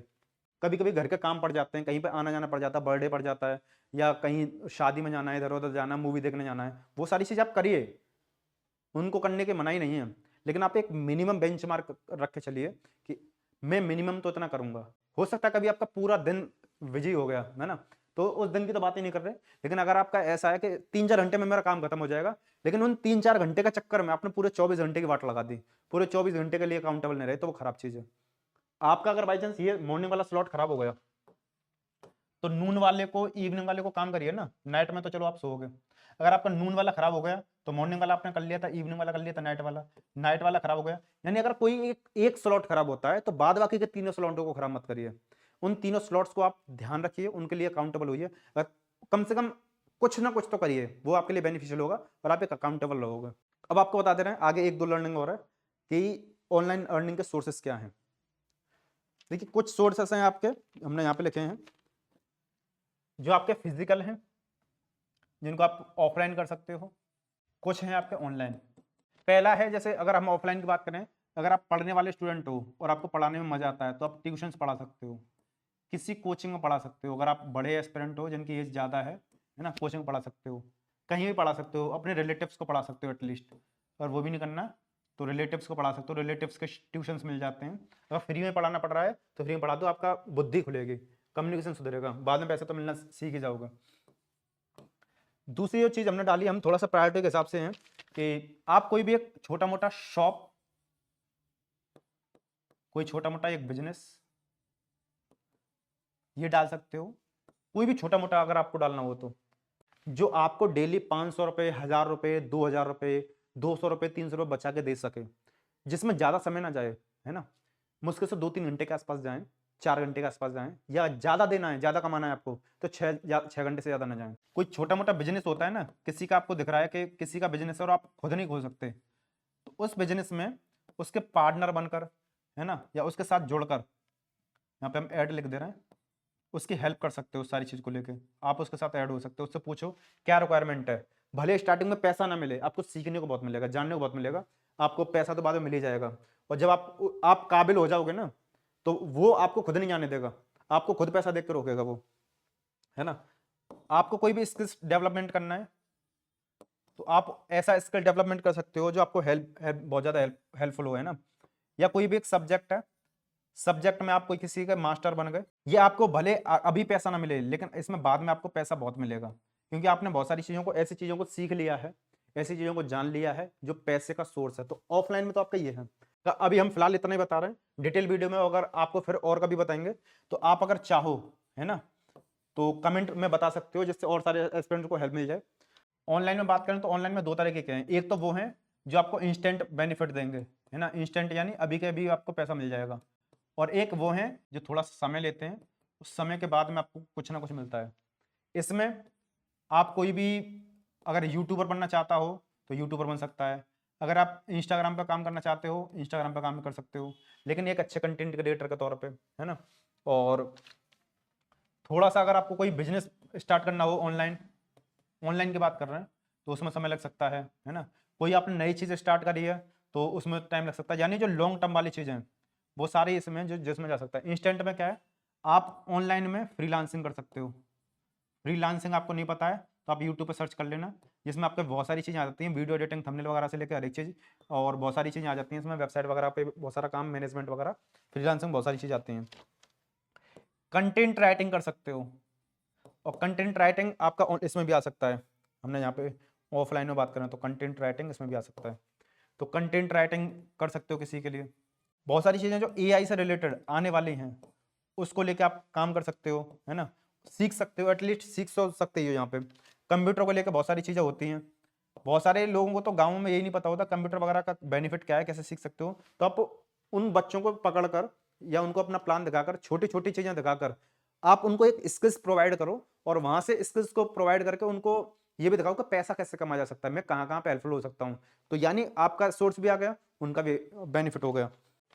कभी कभी घर के काम पड़ जाते हैं, कहीं पे आना जाना पड़ जाता है, बर्थडे पड़ जाता है, या कहीं शादी में जाना है, इधर उधर जाना, मूवी देखने जाना है, वो सारी चीज़ आप करिए, उनको करने के मना ही नहीं है। लेकिन आप एक मिनिमम बेंचमार्क रख के चलिए कि मैं मिनिमम तो इतना करूंगा। हो सकता है कभी आपका पूरा दिन बिजी हो गया, है ना, तो उस दिन की तो बात ही नहीं कर रहे। लेकिन अगर आपका ऐसा है कि 3-4 घंटे में मेरा काम खत्म हो जाएगा, लेकिन उन 3-4 घंटे का चक्कर में आपने पूरे 24 घंटे की वाट लगा दी, पूरे 24 घंटे के लिए अकाउंटेबल नहीं रहे, तो वो खराब चीज़ है। आपका अगर बाई चांस ये मॉर्निंग वाला स्लॉट खराब हो गया, तो नून वाले को, इवनिंग वाले को काम करिए ना। नाइट में तो चलो आप सोओगे, अगर आपका नून वाला खराब हो गया तो मॉर्निंग वाला आपने कर लिया था, इवनिंग वाला कर लिया था, नाइट वाला खराब हो गया। यानी अगर कोई एक स्लॉट खराब होता है तो बाद बाकी के तीनों स्लॉटों को खराब मत करिए। उन तीनों स्लॉट्स को आप ध्यान रखिए, उनके लिए अकाउंटेबल होइए। कम से कम कुछ ना कुछ तो करिए, वो आपके लिए बेनिफिशियल होगा और आप एक अकाउंटेबल रहोगे। अब आपको बता दे रहे हैं आगे 1-2 लर्निंग हो रहा है कि ऑनलाइन अर्निंग के सोर्सेस क्या हैं। देखिए कुछ सोर्सेस हैं आपके, हमने यहाँ पे लिखे हैं, जो आपके फिजिकल हैं, जिनको आप ऑफलाइन कर सकते हो, कुछ हैं आपके ऑनलाइन। पहला है, जैसे अगर हम ऑफलाइन की बात करें, अगर आप पढ़ने वाले स्टूडेंट हो और आपको पढ़ाने में मजा आता है तो आप ट्यूशंस पढ़ा सकते हो, किसी कोचिंग में पढ़ा सकते हो। अगर आप बड़े एस्पिरेंट हो जिनकी एज ज़्यादा है ना, कोचिंग पढ़ा सकते हो, कहीं भी पढ़ा सकते हो, अपने रिलेटिव्स को पढ़ा सकते हो एटलीस्ट। और वो भी नहीं करना तो रिलेटिव्स को पढ़ा सकते हो, रिलेटिव्स के ट्यूशंस मिल जाते हैं। अगर फ्री में पढ़ाना पड़ रहा है तो फ्री में पढ़ा दो, आपका बुद्धि खुलेगी, कम्युनिकेशन सुधरेगा, बाद में पैसे तो मिलना सीख ही जाओगे। दूसरी जो चीज़ हमने डाली, हम थोड़ा सा प्रायोरिटी के हिसाब से हैं कि आप कोई भी एक छोटा मोटा शॉप, कोई छोटा मोटा एक बिजनेस ये डाल सकते हो। कोई भी छोटा मोटा अगर आपको डालना हो तो, जो आपको डेली 500 रुपये, 1000 रुपये, 2000 रुपये, 200 रुपये, 300 रुपये बचा के दे सके, जिसमें ज़्यादा समय ना जाए, है ना। मुश्किल से 2-3 घंटे के आसपास जाएं, 4 घंटे के आसपास जाएं, या ज़्यादा देना है, ज़्यादा कमाना है आपको तो 6 घंटे से ज़्यादा ना जाएं। कोई छोटा मोटा बिजनेस होता है ना, किसी का आपको दिख रहा है कि किसी का बिजनेस है और आप खुद नहीं खोल सकते, तो उस बिजनेस में उसके पार्टनर बनकर, है ना, या उसके साथ जुड़कर, यहाँ पे हम ऐड लिख दे रहे हैं, उसकी हेल्प कर सकते हो सारी चीज़ को लेके। आप उसके साथ ऐड हो सकते हो, उससे पूछो क्या रिक्वायरमेंट है। भले स्टार्टिंग में पैसा ना मिले, आपको सीखने को बहुत मिलेगा, जानने को बहुत मिलेगा, आपको पैसा तो बाद में मिल ही जाएगा। और जब आप काबिल हो जाओगे ना, तो वो आपको खुद नहीं जाने देगा, आपको खुद पैसा देकर रोकेगा वो, है ना। आपको कोई भी स्किल्स डेवलपमेंट करना है तो आप ऐसा स्किल डेवलपमेंट कर सकते हो जो आपको बहुत ज़्यादा हेल्पफुल हो, है ना। या कोई भी एक सब्जेक्ट है, सब्जेक्ट में आप कोई किसी के मास्टर बन गए, ये आपको भले अभी पैसा ना मिले, लेकिन इसमें बाद में आपको पैसा बहुत मिलेगा, क्योंकि आपने बहुत सारी चीज़ों को, ऐसी चीज़ों को सीख लिया है, ऐसी चीज़ों को जान लिया है जो पैसे का सोर्स है। तो ऑफलाइन में तो आपका ये है। तो अभी हम फिलहाल इतना ही बता रहे हैं, डिटेल वीडियो में अगर आपको फिर और कभी बताएंगे, तो आप अगर चाहो, है ना, तो कमेंट में बता सकते हो, जिससे और सारे एस्पिरेंट्स को हेल्प मिल जाए। ऑनलाइन में बात करें तो ऑनलाइन में 2 तरीके के हैं। एक तो वो हैं जो आपको इंस्टेंट बेनिफिट देंगे, है ना, इंस्टेंट यानी अभी के अभी आपको पैसा मिल जाएगा। और एक वो हैं जो थोड़ा सा समय लेते हैं, उस समय के बाद में आपको कुछ ना कुछ मिलता है। इसमें आप कोई भी अगर यूट्यूबर बनना चाहता हो तो यूट्यूबर बन सकता है, अगर आप इंस्टाग्राम पर काम करना चाहते हो इंस्टाग्राम पर काम कर सकते हो, लेकिन एक अच्छे कंटेंट क्रिएटर के तौर पे, है ना। और थोड़ा सा अगर आपको कोई बिजनेस स्टार्ट करना हो ऑनलाइन, ऑनलाइन की बात कर रहे हैं, तो उसमें समय लग सकता है ना। कोई आपने नई चीज़ स्टार्ट करी है तो उसमें टाइम लग सकता है, यानी जो लॉन्ग टर्म वाली चीज़ें हैं वो सारी इसमें जो जिसमें जा सकता है। इंस्टेंट में क्या है, आप ऑनलाइन में फ्रीलांसिंग कर सकते हो। फ्रीलांसिंग आपको नहीं पता है तो आप यूट्यूब पर सर्च कर लेना, जिसमें आपको बहुत सारी चीज़ें आ जाती हैं, वीडियो एडिटिंग, थंबनेल वगैरह से लेकर हर एक चीज़, और बहुत सारी चीज़ें आ जाती हैं इसमें, वेबसाइट वगैरह पे बहुत सारा काम, मैनेजमेंट वगैरह, फ्रीलांसिंग बहुत सारी चीज़ें आती हैं। कंटेंट राइटिंग कर सकते हो, और कंटेंट राइटिंग आपका इसमें भी आ सकता है। हमने यहाँ पे ऑफलाइन में बात करें तो कंटेंट राइटिंग इसमें भी आ सकता है, तो कंटेंट राइटिंग कर सकते हो किसी के लिए। बहुत सारी चीज़ें जो एआई से रिलेटेड आने वाली हैं उसको लेके आप काम कर सकते हो, है ना, सीख सकते हो, एटलीस्ट सीख सकते हो। यहाँ पे कंप्यूटर को लेकर बहुत सारी चीज़ें होती हैं, बहुत सारे लोगों को तो गाँव में यही नहीं पता होता कंप्यूटर वगैरह का बेनिफिट क्या है, कैसे सीख सकते हो। तो आप उन बच्चों को पकड़ कर या उनको अपना प्लान दिखाकर, छोटी छोटी चीज़ें दिखाकर आप उनको एक स्किल्स प्रोवाइड करो, और वहाँ से स्किल्स को प्रोवाइड करके उनको ये भी दिखाओ कि पैसा कैसे कमाया जा सकता है, मैं कहाँ कहाँ पे हेल्पफुल हो सकता हूँ। तो यानी आपका सोर्स भी आ गया, उनका भी बेनिफिट हो गया।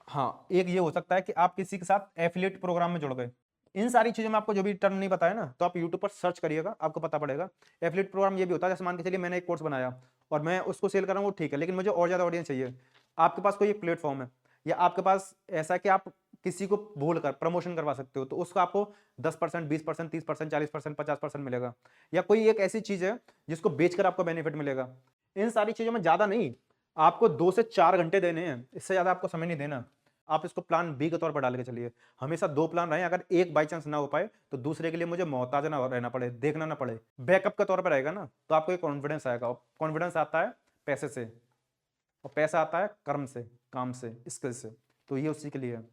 हाँ, एक ये हो सकता है कि आप किसी के साथ एफिलिएट प्रोग्राम में जुड़ गए। इन सारी चीज़ों में आपको जो भी टर्म नहीं पता है ना, तो आप यूट्यूब पर सर्च करिएगा, आपको पता पड़ेगा। एफिलिएट प्रोग्राम ये भी होता है, जैसे मान के चलिए मैंने एक कोर्स बनाया और मैं उसको सेल कर रहा हूँ, वो ठीक है, लेकिन मुझे और ज़्यादा ऑडियंस चाहिए। आपके पास कोई एक प्लेटफॉर्म है, या आपके पास ऐसा है कि आप किसी को बोलकर प्रमोशन करवा सकते हो, तो उसको आपको 10%, 20%, 30%, 40%, 50% मिलेगा। या कोई एक ऐसी चीज़ है जिसको बेचकर आपको बेनिफिट मिलेगा। इन सारी चीज़ों में ज़्यादा नहीं, आपको 2 से 4 घंटे देने हैं, इससे ज़्यादा आपको समय नहीं देना। आप इसको प्लान बी के तौर पर डाल के चलिए। हमेशा 2 प्लान रहें, अगर एक बाई चांस ना हो पाए तो दूसरे के लिए मुझे मोहताज ना रहना पड़े, देखना ना पड़े, बैकअप के तौर पर रहेगा ना, तो आपको एक कॉन्फिडेंस आएगा। और कॉन्फिडेंस आता है पैसे से, और पैसा आता है कर्म से, काम से, स्किल से। तो ये उसी के लिए है।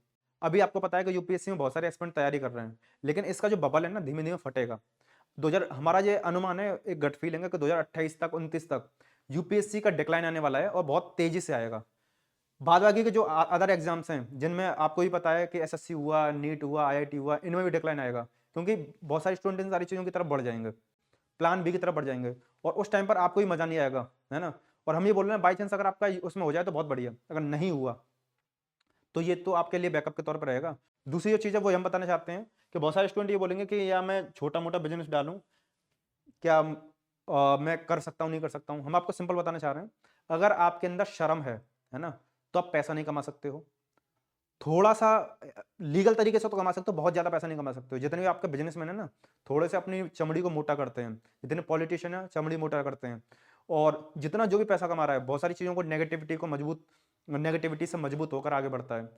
अभी आपको पता है कि यूपीएससी में बहुत सारे एस्पिरेंट तैयारी कर रहे हैं, लेकिन इसका जो बबल है ना, धीमे धीमे फटेगा। 2000 हमारा ये अनुमान है, एक गट फीलिंग है कि 2028 तक, 29 तक यूपीएससी का डिक्लाइन आने वाला है, और बहुत तेजी से आएगा। बाद बाकी के जो अदर एग्जाम्स हैं जिनमें आपको ही पता है कि एसएससी हुआ, नीट हुआ, आईआईटी हुआ, इनमें भी डिक्लाइन आएगा, क्योंकि बहुत सारे स्टूडेंट इन सारी चीज़ों की तरफ बढ़ जाएंगे, प्लान बी की तरफ बढ़ जाएंगे, और उस टाइम पर आपको ही मजा नहीं आएगा, है ना। और हम ये बोल रहे हैं बाई चांस अगर आपका उसमें हो जाए तो बहुत बढ़िया, अगर नहीं हुआ तो ये तो आपके लिए बैकअप के तौर पर रहेगा। दूसरी जो चीज़ है वो हम बताना चाहते हैं कि बहुत सारे स्टूडेंट ये बोलेंगे कि या मैं छोटा मोटा बिजनेस डालूं, क्या मैं कर सकता हूँ, नहीं कर सकता हूँ। हम आपको सिंपल बताना चाह रहे हैं, अगर आपके अंदर शर्म है ना, तो आप पैसा नहीं कमा सकते हो। थोड़ा सा लीगल तरीके से तो कमा सकते हो, बहुत ज़्यादा पैसा नहीं कमा सकते हो। जितने भी आपके बिजनेसमैन है ना, थोड़े से अपनी चमड़ी को मोटा करते हैं, जितने पॉलिटिशियन है चमड़ी मोटा करते हैं, और जितना जो भी पैसा कमा रहा है बहुत सारी चीज़ों को नेगेटिविटी से मजबूत होकर आगे बढ़ता है।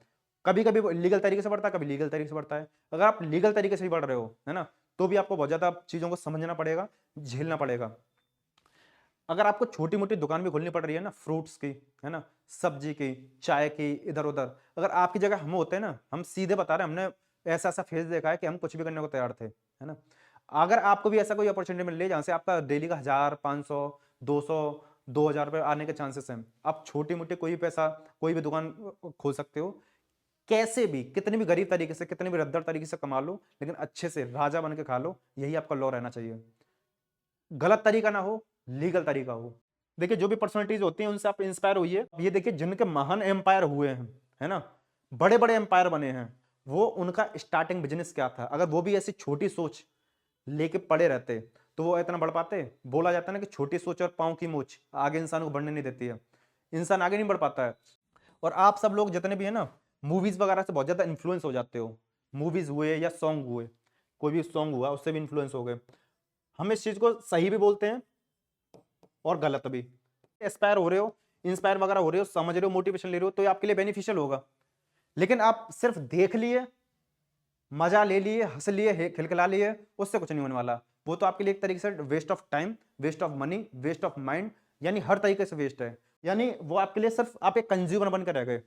कभी कभी लीगल तरीके से बढ़ता है, कभी लीगल तरीके से बढ़ता है। अगर आप लीगल तरीके से ही बढ़ रहे हो है ना, तो भी आपको बहुत ज़्यादा चीज़ों को समझना पड़ेगा, झेलना पड़ेगा। अगर आपको छोटी मोटी दुकान भी खोलनी पड़ रही है ना, फ्रूट्स की है ना, सब्जी की, चाय की, इधर उधर, अगर आपकी जगह हम होते हैं ना, हम सीधे बता रहे हैं, हमने ऐसा ऐसा फेज देखा है कि हम कुछ भी करने को तैयार थे, है ना। अगर आपको भी ऐसा कोई अपॉर्चुनिटी मिल रही है जहां से आपका डेली का 1000, 500, 200, 2000 रुपये आने के चांसेस हैं, आप छोटी मोटी कोई भी दुकान खोल सकते हो। कैसे भी, कितने भी गरीब तरीके से, कितने भी रद्दर तरीके से कमा लो, लेकिन अच्छे से राजा बन के खा लो, यही आपका लॉ रहना चाहिए। गलत तरीका ना हो, लीगल तरीका हो। देखिए जो भी पर्सनालिटीज होती हैं उनसे आप इंस्पायर होइए। ये देखिए जिनके महान एम्पायर हुए हैं, है ना, बड़े बड़े एम्पायर बने हैं, वो उनका स्टार्टिंग बिजनेस क्या था। अगर वो भी ऐसी छोटी सोच लेके पड़े रहते तो वो इतना बढ़ पाते। बोला जाता है ना कि छोटी सोच और पांव की मोच आगे इंसान को बढ़ने नहीं देती है, इंसान आगे नहीं बढ़ पाता है। और आप सब लोग जितने भी है ना, मूवीज वगैरह से बहुत ज्यादा इन्फ्लुएंस हो जाते हो। मूवीज हुए या सॉन्ग हुए, कोई भी सॉन्ग हुआ उससे भी इन्फ्लुएंस हो गए। हम इस चीज को सही भी बोलते हैं और गलत भी। इंस्पायर हो रहे हो, इंस्पायर वगैरह हो रहे हो, समझ रहे हो, मोटिवेशन ले रहे हो, तो ये आपके लिए बेनिफिशियल होगा। लेकिन आप सिर्फ देख लिए, मजा ले लिए, हंस लिए, खिलखिला लिए, उससे कुछ नहीं होने वाला। वो तो आपके लिए एक तरीके से waste of time, waste of money, waste of mind, यानी हर तरीके से वेस्ट है। यानी वो आपके लिए सिर्फ आप एक कंज्यूमर बनकर रह गए।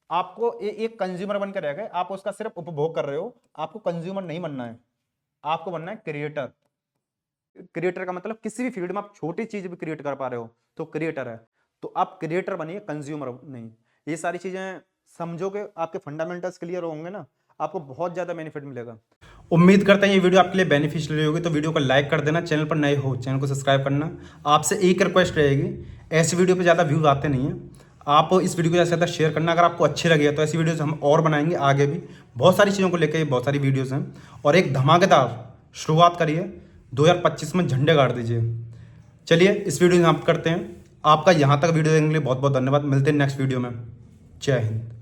आपको एक कंज्यूमर बनकर रह गए, आप उसका सिर्फ उपभोग कर रहे हो। आपको कंज्यूमर नहीं बनना है, आपको बनना है क्रिएटर। क्रिएटर का मतलब किसी भी फील्ड में आप छोटी चीज भी क्रिएट कर पा रहे हो तो क्रिएटर है। तो आप क्रिएटर बनिए, कंज्यूमर नहीं। ये सारी चीजें समझोगे, आपके फंडामेंटल्स क्लियर होंगे ना, आपको बहुत ज्यादा बेनिफिट मिलेगा। उम्मीद करते हैं ये वीडियो आपके लिए बेनिफिशियल रही होगी। तो वीडियो को लाइक कर देना, चैनल पर नए हो चैनल को सब्सक्राइब करना। आपसे एक रिक्वेस्ट रहेगी, ऐसी वीडियो पे ज़्यादा व्यूज आते नहीं हैं, आप इस वीडियो को ज़्यादा से ज़्यादा शेयर करना। अगर आपको अच्छी लगी है तो ऐसी वीडियोस हम और बनाएंगे आगे भी, बहुत सारी चीज़ों को लेकर बहुत सारी वीडियोस हैं। और एक धमाकेदार शुरुआत करिए, 2025 में झंडे गाड़ दीजिए। चलिए इस वीडियो में आप करते हैं। आपका यहाँ तक वीडियो देखने के लिए बहुत बहुत धन्यवाद। मिलते हैं नेक्स्ट वीडियो में। जय हिंद।